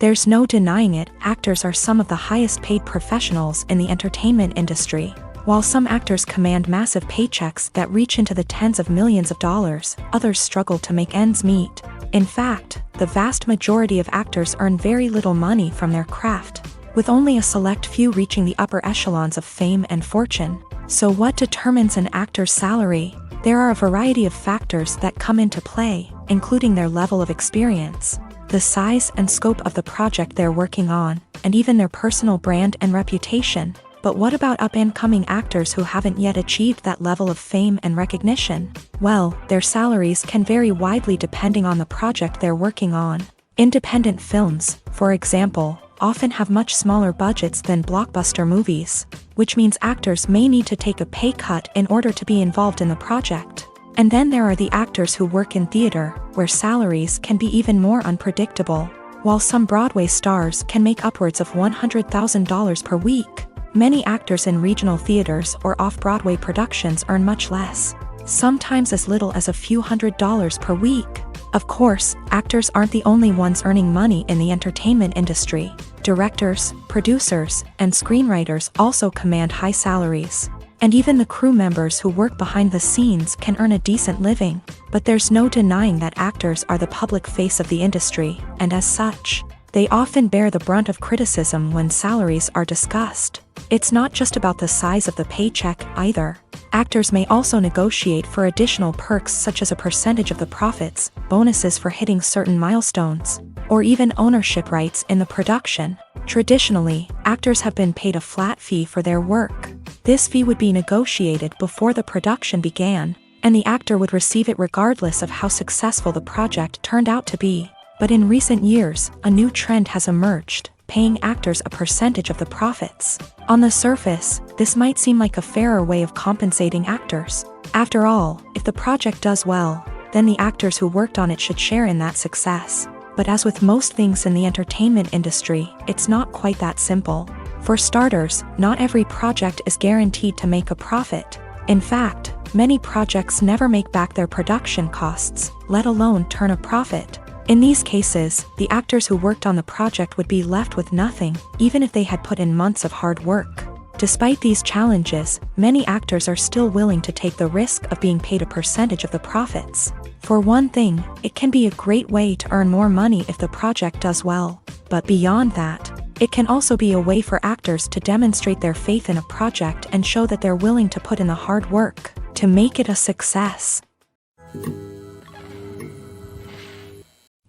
There's no denying it, actors are some of the highest paid professionals in the entertainment industry. While some actors command massive paychecks that reach into the tens of millions of dollars, others struggle to make ends meet. In fact, the vast majority of actors earn very little money from their craft, with only a select few reaching the upper echelons of fame and fortune. So what determines an actor's salary? There are a variety of factors that come into play, including their level of experience, the size and scope of the project they're working on, and even their personal brand and reputation. But what about up-and-coming actors who haven't yet achieved that level of fame and recognition? Well, their salaries can vary widely depending on the project they're working on. Independent films, for example, often have much smaller budgets than blockbuster movies, which means actors may need to take a pay cut in order to be involved in the project. And then there are the actors who work in theater, where salaries can be even more unpredictable. While some Broadway stars can make upwards of $100,000 per week, many actors in regional theaters or off-Broadway productions earn much less, sometimes as little as a few $100s per week. Of course, actors aren't the only ones earning money in the entertainment industry. Directors, producers, and screenwriters also command high salaries. And even the crew members who work behind the scenes can earn a decent living. But there's no denying that actors are the public face of the industry, and as such, they often bear the brunt of criticism when salaries are discussed. It's not just about the size of the paycheck, either. Actors may also negotiate for additional perks such as a percentage of the profits, bonuses for hitting certain milestones, or even ownership rights in the production. Traditionally, actors have been paid a flat fee for their work. This fee would be negotiated before the production began, and the actor would receive it regardless of how successful the project turned out to be. But in recent years, a new trend has emerged, paying actors a percentage of the profits. On the surface, this might seem like a fairer way of compensating actors. After all, if the project does well, then the actors who worked on it should share in that success. But as with most things in the entertainment industry, it's not quite that simple. For starters, not every project is guaranteed to make a profit. In fact, many projects never make back their production costs, let alone turn a profit. In these cases, the actors who worked on the project would be left with nothing, even if they had put in months of hard work. Despite these challenges, many actors are still willing to take the risk of being paid a percentage of the profits. For one thing, it can be a great way to earn more money if the project does well. But beyond that, it can also be a way for actors to demonstrate their faith in a project and show that they're willing to put in the hard work to make it a success.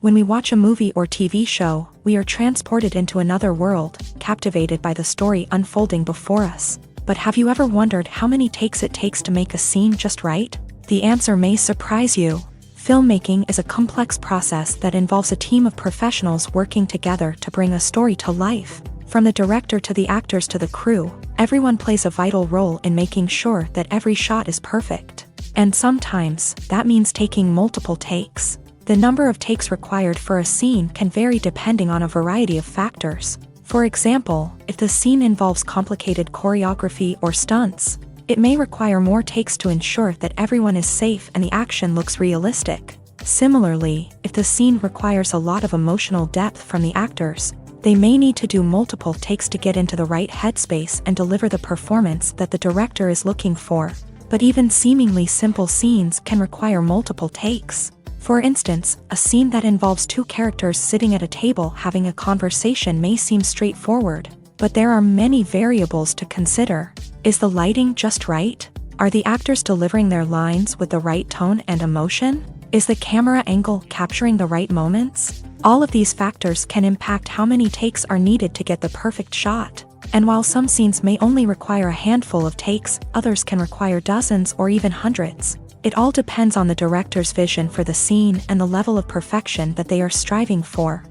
When we watch a movie or TV show, we are transported into another world, captivated by the story unfolding before us. But have you ever wondered how many takes it takes to make a scene just right? The answer may surprise you. Filmmaking is a complex process that involves a team of professionals working together to bring a story to life. From the director to the actors to the crew, everyone plays a vital role in making sure that every shot is perfect. And sometimes, that means taking multiple takes. The number of takes required for a scene can vary depending on a variety of factors. For example, if the scene involves complicated choreography or stunts, it may require more takes to ensure that everyone is safe and the action looks realistic. Similarly, if the scene requires a lot of emotional depth from the actors, they may need to do multiple takes to get into the right headspace and deliver the performance that the director is looking for. But even seemingly simple scenes can require multiple takes. For instance, a scene that involves two characters sitting at a table having a conversation may seem straightforward, but there are many variables to consider. Is the lighting just right? Are the actors delivering their lines with the right tone and emotion? Is the camera angle capturing the right moments? All of these factors can impact how many takes are needed to get the perfect shot. And while some scenes may only require a handful of takes, others can require dozens or even hundreds. It all depends on the director's vision for the scene and the level of perfection that they are striving for.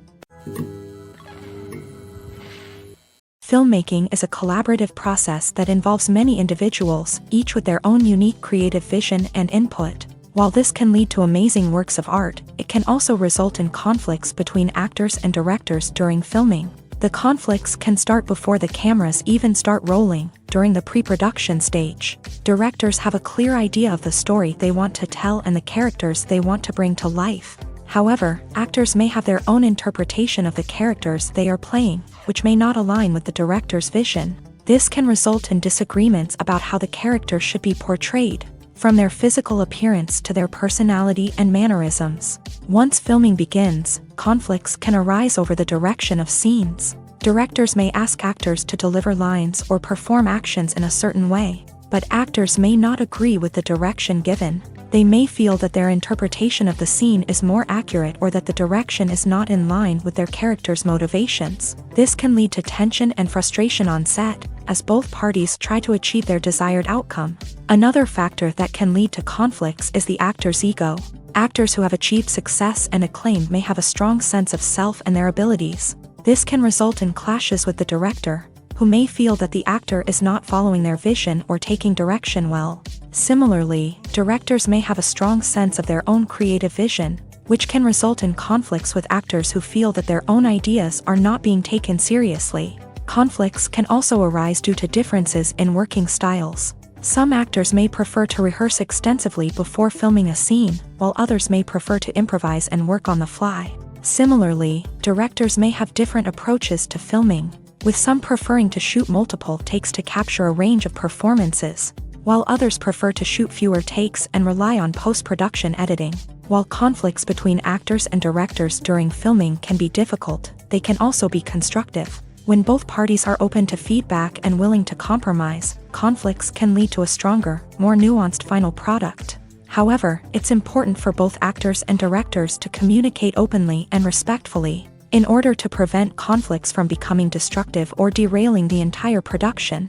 Filmmaking is a collaborative process that involves many individuals, each with their own unique creative vision and input. While this can lead to amazing works of art, it can also result in conflicts between actors and directors during filming. The conflicts can start before the cameras even start rolling, during the pre-production stage. Directors have a clear idea of the story they want to tell and the characters they want to bring to life. However, actors may have their own interpretation of the characters they are playing, which may not align with the director's vision. This can result in disagreements about how the character should be portrayed, from their physical appearance to their personality and mannerisms. Once filming begins, conflicts can arise over the direction of scenes. Directors may ask actors to deliver lines or perform actions in a certain way, but actors may not agree with the direction given. They may feel that their interpretation of the scene is more accurate or that the direction is not in line with their character's motivations. This can lead to tension and frustration on set, as both parties try to achieve their desired outcome. Another factor that can lead to conflicts is the actor's ego. Actors who have achieved success and acclaim may have a strong sense of self and their abilities. This can result in clashes with the director, who may feel that the actor is not following their vision or taking direction well. Similarly, directors may have a strong sense of their own creative vision, which can result in conflicts with actors who feel that their own ideas are not being taken seriously. Conflicts can also arise due to differences in working styles. Some actors may prefer to rehearse extensively before filming a scene, while others may prefer to improvise and work on the fly. Similarly, directors may have different approaches to filming, with some preferring to shoot multiple takes to capture a range of performances, while others prefer to shoot fewer takes and rely on post-production editing. While conflicts between actors and directors during filming can be difficult, they can also be constructive. When both parties are open to feedback and willing to compromise, conflicts can lead to a stronger, more nuanced final product. However, it's important for both actors and directors to communicate openly and respectfully. in order to prevent conflicts from becoming destructive or derailing the entire production.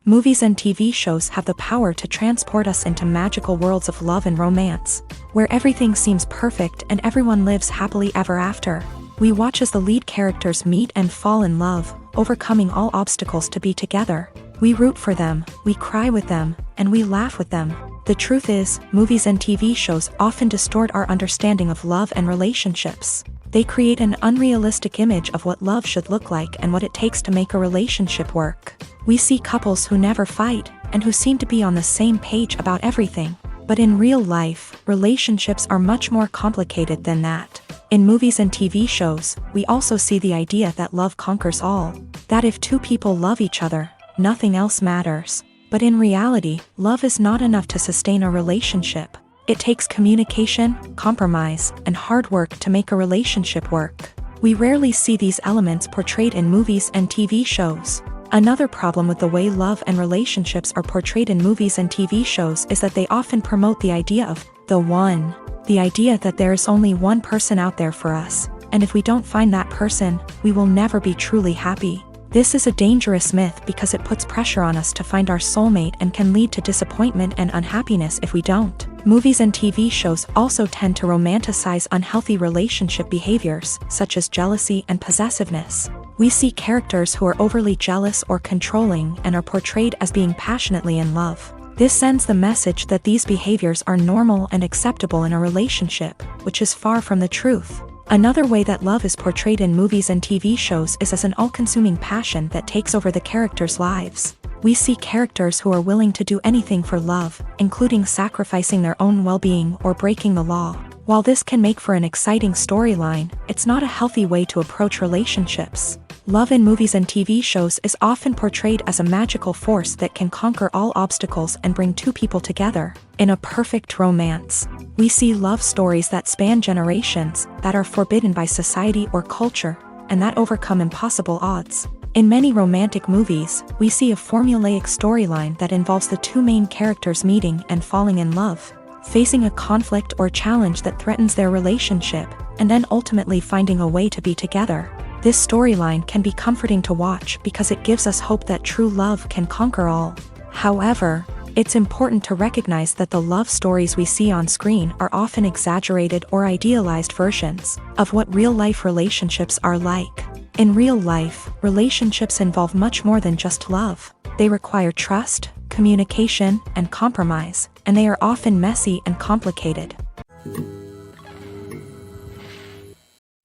Movies and TV shows have the power to transport us into magical worlds of love and romance, where everything seems perfect and everyone lives happily ever after. We watch as the lead characters meet and fall in love, overcoming all obstacles to be together. We root for them, we cry with them, and we laugh with them. The truth is, movies and TV shows often distort our understanding of love and relationships. They create an unrealistic image of what love should look like and what it takes to make a relationship work. We see couples who never fight, and who seem to be on the same page about everything. But in real life, relationships are much more complicated than that. In movies and TV shows, we also see the idea that love conquers all. That if two people love each other, nothing else matters. But in reality, love is not enough to sustain a relationship. It takes communication, compromise, and hard work to make a relationship work. We rarely see these elements portrayed in movies and TV shows. Another problem with the way love and relationships are portrayed in movies and TV shows is that they often promote the idea of the one. The idea that there is only one person out there for us, and if we don't find that person, we will never be truly happy. This is a dangerous myth because it puts pressure on us to find our soulmate and can lead to disappointment and unhappiness if we don't. Movies and TV shows also tend to romanticize unhealthy relationship behaviors, such as jealousy and possessiveness. We see characters who are overly jealous or controlling and are portrayed as being passionately in love. This sends the message that these behaviors are normal and acceptable in a relationship, which is far from the truth. Another way that love is portrayed in movies and TV shows is as an all-consuming passion that takes over the characters' lives. We see characters who are willing to do anything for love, including sacrificing their own well-being or breaking the law. While this can make for an exciting storyline, it's not a healthy way to approach relationships. Love in movies and TV shows is often portrayed as a magical force that can conquer all obstacles and bring two people together. In a perfect romance, we see love stories that span generations, that are forbidden by society or culture, and that overcome impossible odds. In many romantic movies, we see a formulaic storyline that involves the two main characters meeting and falling in love, facing a conflict or challenge that threatens their relationship, and then ultimately finding a way to be together. This storyline can be comforting to watch because it gives us hope that true love can conquer all. However, it's important to recognize that the love stories we see on screen are often exaggerated or idealized versions of what real-life relationships are like. In real life, relationships involve much more than just love. They require trust, communication, and compromise, and they are often messy and complicated.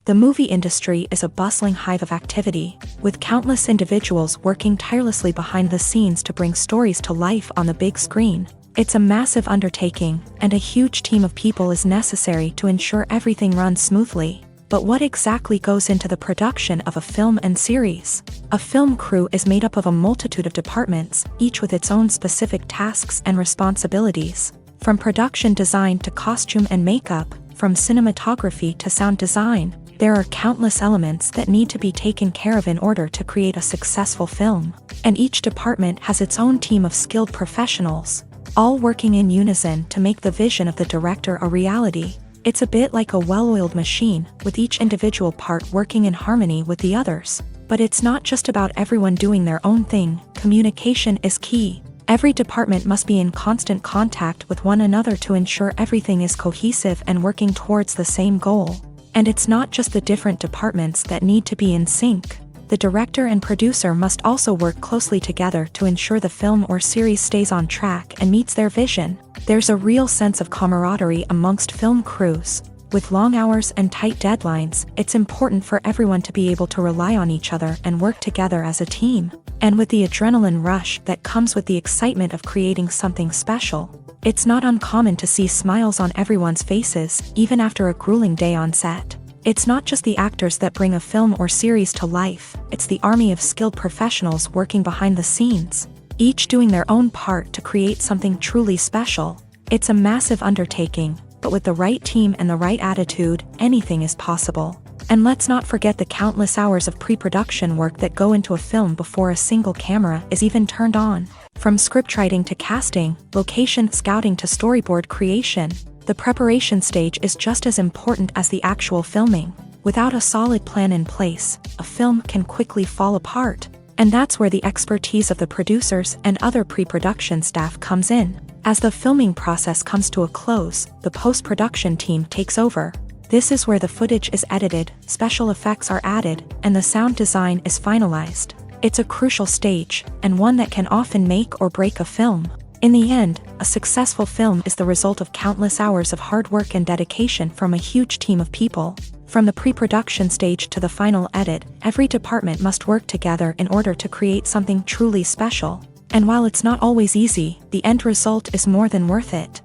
The movie industry is a bustling hive of activity, with countless individuals working tirelessly behind the scenes to bring stories to life on the big screen. It's a massive undertaking, and a huge team of people is necessary to ensure everything runs smoothly. But what exactly goes into the production of a film and series? A film crew is made up of a multitude of departments, each with its own specific tasks and responsibilities. From production design to costume and makeup, from cinematography to sound design, there are countless elements that need to be taken care of in order to create a successful film. And each department has its own team of skilled professionals, all working in unison to make the vision of the director a reality. It's a bit like a well-oiled machine, with each individual part working in harmony with the others. But it's not just about everyone doing their own thing. Communication is key. Every department must be in constant contact with one another to ensure everything is cohesive and working towards the same goal. And it's not just the different departments that need to be in sync. The director and producer must also work closely together to ensure the film or series stays on track and meets their vision. There's a real sense of camaraderie amongst film crews. With long hours and tight deadlines, it's important for everyone to be able to rely on each other and work together as a team. And with the adrenaline rush that comes with the excitement of creating something special, it's not uncommon to see smiles on everyone's faces, even after a grueling day on set. It's not just the actors that bring a film or series to life, it's the army of skilled professionals working behind the scenes, each doing their own part to create something truly special. It's a massive undertaking, but with the right team and the right attitude, anything is possible. And let's not forget the countless hours of pre-production work that go into a film before a single camera is even turned on. From scriptwriting to casting, location scouting to storyboard creation, The preparation stage is just as important as the actual filming. Without a solid plan in place, a film can quickly fall apart. And that's where the expertise of the producers and other pre-production staff comes in. As the filming process comes to a close, the post-production team takes over. This is where the footage is edited, special effects are added, and the sound design is finalized. It's a crucial stage, and one that can often make or break a film. In the end, a successful film is the result of countless hours of hard work and dedication from a huge team of people. From the pre-production stage to the final edit, every department must work together in order to create something truly special. And while it's not always easy, the end result is more than worth it.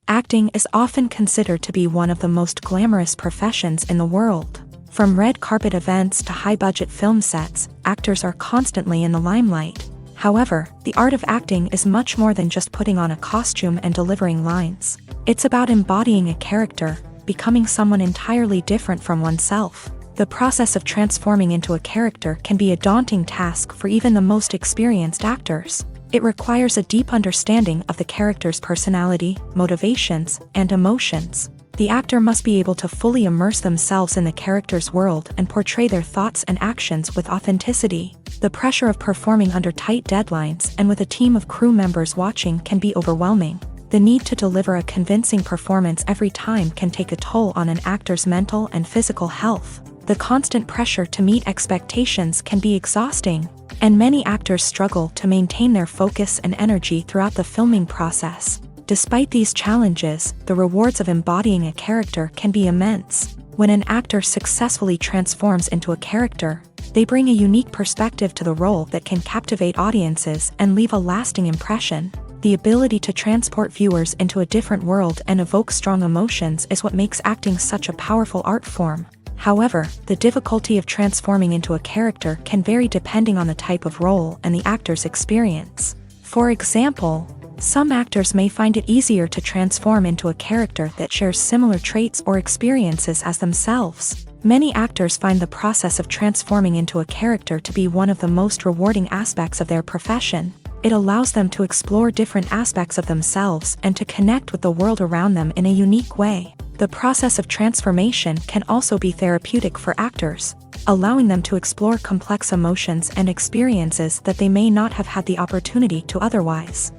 Acting is often considered to be one of the most glamorous professions in the world. From red carpet events to high-budget film sets, actors are constantly in the limelight. However, the art of acting is much more than just putting on a costume and delivering lines. It's about embodying a character, becoming someone entirely different from oneself. The process of transforming into a character can be a daunting task for even the most experienced actors. It requires a deep understanding of the character's personality, motivations, and emotions. The actor must be able to fully immerse themselves in the character's world and portray their thoughts and actions with authenticity. The pressure of performing under tight deadlines and with a team of crew members watching can be overwhelming. The need to deliver a convincing performance every time can take a toll on an actor's mental and physical health. The constant pressure to meet expectations can be exhausting, and many actors struggle to maintain their focus and energy throughout the filming process. Despite these challenges, the rewards of embodying a character can be immense. When an actor successfully transforms into a character, they bring a unique perspective to the role that can captivate audiences and leave a lasting impression. The ability to transport viewers into a different world and evoke strong emotions is what makes acting such a powerful art form. However, the difficulty of transforming into a character can vary depending on the type of role and the actor's experience. For example, some actors may find it easier to transform into a character that shares similar traits or experiences as themselves. Many actors find the process of transforming into a character to be one of the most rewarding aspects of their profession. It allows them to explore different aspects of themselves and to connect with the world around them in a unique way. The process of transformation can also be therapeutic for actors, allowing them to explore complex emotions and experiences that they may not have had the opportunity to otherwise.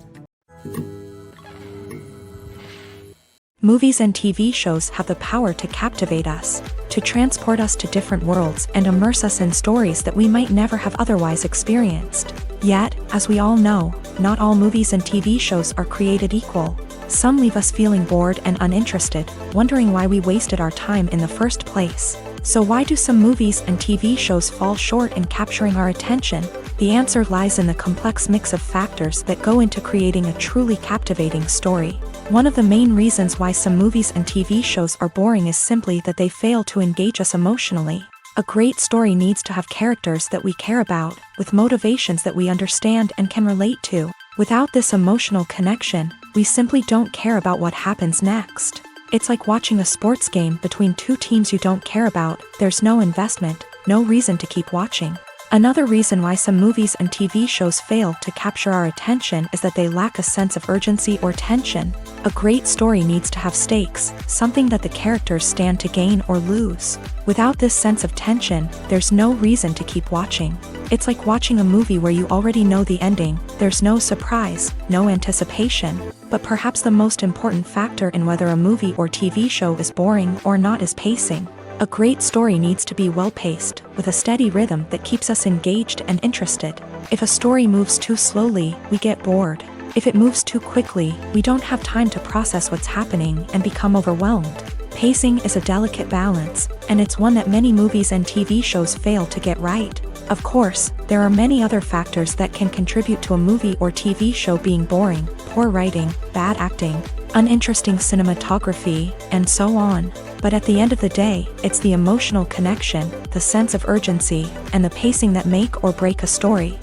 Movies and TV shows have the power to captivate us, to transport us to different worlds and immerse us in stories that we might never have otherwise experienced. Yet, as we all know, not all movies and TV shows are created equal. Some leave us feeling bored and uninterested, wondering why we wasted our time in the first place. So why do some movies and TV shows fall short in capturing our attention? The answer lies in the complex mix of factors that go into creating a truly captivating story. One of the main reasons why some movies and TV shows are boring is simply that they fail to engage us emotionally. A great story needs to have characters that we care about, with motivations that we understand and can relate to. Without this emotional connection, we simply don't care about what happens next. It's like watching a sports game between two teams you don't care about. There's no investment, no reason to keep watching. Another reason why some movies and TV shows fail to capture our attention is that they lack a sense of urgency or tension. A great story needs to have stakes, something that the characters stand to gain or lose. Without this sense of tension, there's no reason to keep watching. It's like watching a movie where you already know the ending. There's no surprise, no anticipation. But perhaps the most important factor in whether a movie or TV show is boring or not is pacing. A great story needs to be well-paced, with a steady rhythm that keeps us engaged and interested. If a story moves too slowly, we get bored. If it moves too quickly, we don't have time to process what's happening and become overwhelmed. Pacing is a delicate balance, and it's one that many movies and TV shows fail to get right. Of course, there are many other factors that can contribute to a movie or TV show being boring: poor writing, bad acting, uninteresting cinematography, and so on. But at the end of the day, it's the emotional connection, the sense of urgency, and the pacing that make or break a story.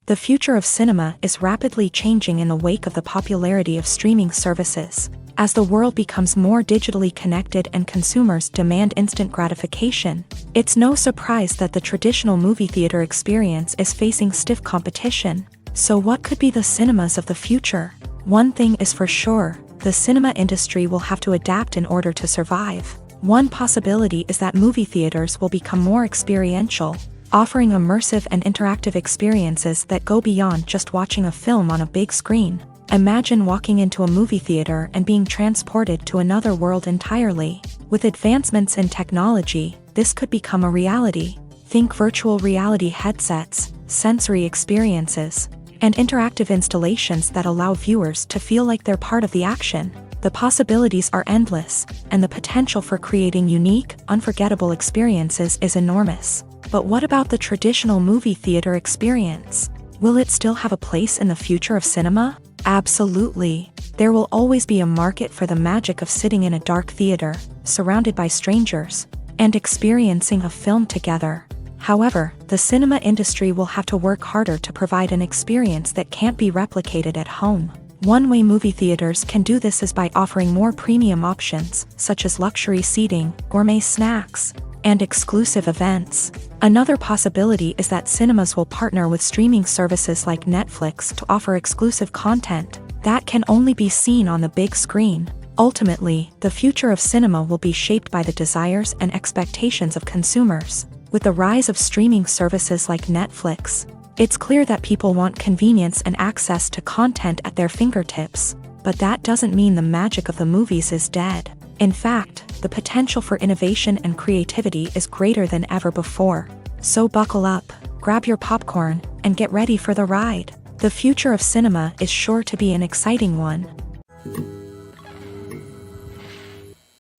The future of cinema is rapidly changing in the wake of the popularity of streaming services. As the world becomes more digitally connected and consumers demand instant gratification, it's no surprise that the traditional movie theater experience is facing stiff competition. So what could be the cinemas of the future? One thing is for sure, the cinema industry will have to adapt in order to survive. One possibility is that movie theaters will become more experiential, offering immersive and interactive experiences that go beyond just watching a film on a big screen. Imagine walking into a movie theater and being transported to another world entirely. With advancements in technology, this could become a reality. Think virtual reality headsets, sensory experiences, and interactive installations that allow viewers to feel like they're part of the action. The possibilities are endless, and the potential for creating unique, unforgettable experiences is enormous. But what about the traditional movie theater experience? Will it still have a place in the future of cinema? Absolutely. There will always be a market for the magic of sitting in a dark theater, surrounded by strangers, and experiencing a film together. However, the cinema industry will have to work harder to provide an experience that can't be replicated at home. One way movie theaters can do this is by offering more premium options, such as luxury seating, gourmet snacks, and exclusive events. Another possibility is that cinemas will partner with streaming services like Netflix to offer exclusive content that can only be seen on the big screen. Ultimately, the future of cinema will be shaped by the desires and expectations of consumers. With the rise of streaming services like Netflix, it's clear that people want convenience and access to content at their fingertips. But that doesn't mean the magic of the movies is dead. In fact, the potential for innovation and creativity is greater than ever before. So buckle up, grab your popcorn, and get ready for the ride. The future of cinema is sure to be an exciting one.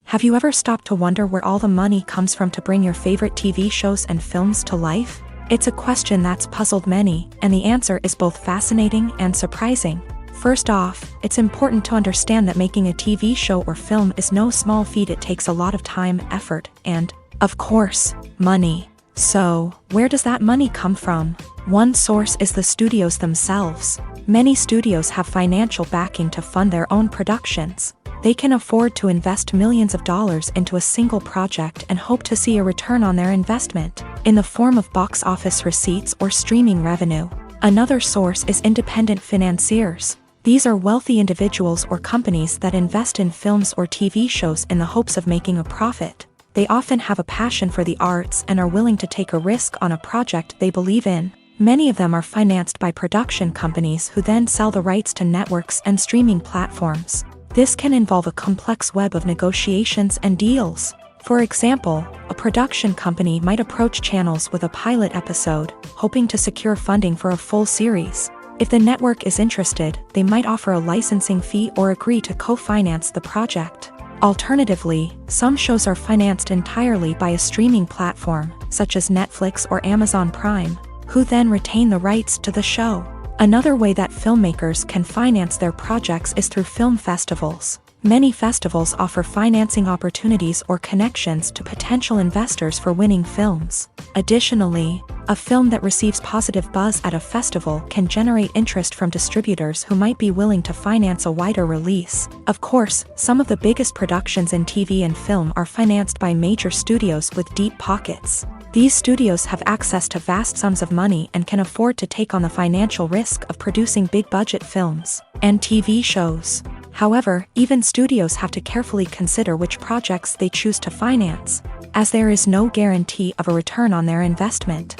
Have you ever stopped to wonder where all the money comes from to bring your favorite TV shows and films to life? It's a question that's puzzled many, and the answer is both fascinating and surprising. First off, it's important to understand that making a TV show or film is no small feat. It takes a lot of time, effort, and, of course, money. So, where does that money come from? One source is the studios themselves. Many studios have financial backing to fund their own productions. They can afford to invest millions of dollars into a single project and hope to see a return on their investment, in the form of box office receipts or streaming revenue. Another source is independent financiers. These are wealthy individuals or companies that invest in films or TV shows in the hopes of making a profit. They often have a passion for the arts and are willing to take a risk on a project they believe in. Many of them are financed by production companies who then sell the rights to networks and streaming platforms. This can involve a complex web of negotiations and deals. For example, a production company might approach channels with a pilot episode, hoping to secure funding for a full series. If the network is interested, they might offer a licensing fee or agree to co-finance the project. Alternatively, some shows are financed entirely by a streaming platform, such as Netflix or Amazon Prime, who then retain the rights to the show. Another way that filmmakers can finance their projects is through film festivals. Many festivals offer financing opportunities or connections to potential investors for winning films. Additionally, a film that receives positive buzz at a festival can generate interest from distributors who might be willing to finance a wider release. Of course, some of the biggest productions in TV and film are financed by major studios with deep pockets. These studios have access to vast sums of money and can afford to take on the financial risk of producing big-budget films and TV shows. However, even studios have to carefully consider which projects they choose to finance, as there is no guarantee of a return on their investment.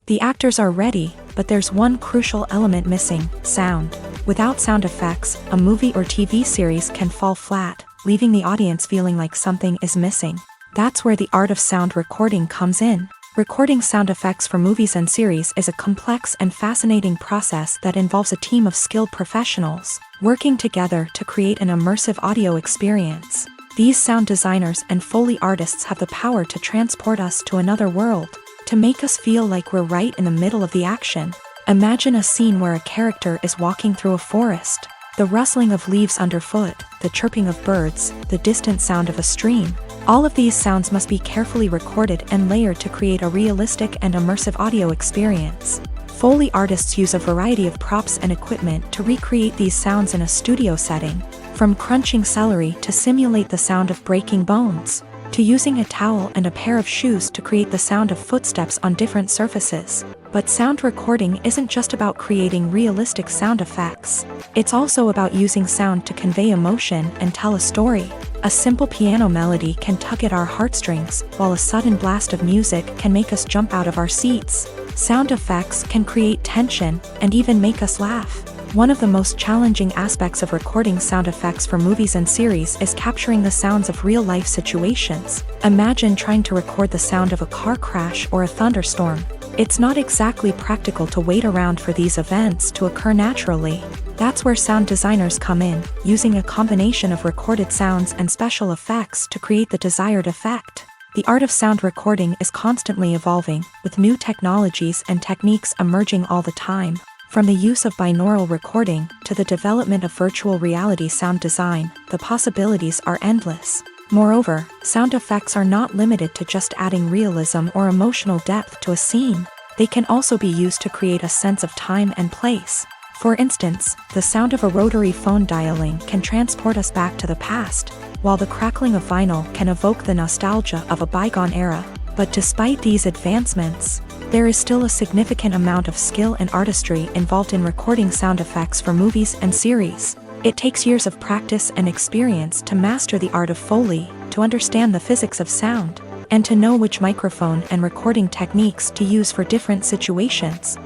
The actors are ready, but there's one crucial element missing: sound. Without sound effects, a movie or TV series can fall flat, leaving the audience feeling like something is missing. That's where the art of sound recording comes in. Recording sound effects for movies and series is a complex and fascinating process that involves a team of skilled professionals working together to create an immersive audio experience. These sound designers and Foley artists have the power to transport us to another world, to make us feel like we're right in the middle of the action. Imagine a scene where a character is walking through a forest. The rustling of leaves underfoot, the chirping of birds, the distant sound of a stream. All of these sounds must be carefully recorded and layered to create a realistic and immersive audio experience. Foley artists use a variety of props and equipment to recreate these sounds in a studio setting, from crunching celery to simulate the sound of breaking bones. to using a towel and a pair of shoes to create the sound of footsteps on different surfaces. But sound recording isn't just about creating realistic sound effects. It's also about using sound to convey emotion and tell a story. A simple piano melody can tug at our heartstrings, while a sudden blast of music can make us jump out of our seats. Sound effects can create tension and even make us laugh. One of the most challenging aspects of recording sound effects for movies and series is capturing the sounds of real-life situations. Imagine trying to record the sound of a car crash or a thunderstorm. It's not exactly practical to wait around for these events to occur naturally. That's where sound designers come in, using a combination of recorded sounds and special effects to create the desired effect. The art of sound recording is constantly evolving, with new technologies and techniques emerging all the time. From the use of binaural recording to the development of virtual reality sound design, the possibilities are endless. Moreover, sound effects are not limited to just adding realism or emotional depth to a scene. They can also be used to create a sense of time and place. For instance, the sound of a rotary phone dialing can transport us back to the past, while the crackling of vinyl can evoke the nostalgia of a bygone era. But despite these advancements, there is still a significant amount of skill and artistry involved in recording sound effects for movies and series. It takes years of practice and experience to master the art of Foley, to understand the physics of sound, and to know which microphone and recording techniques to use for different situations.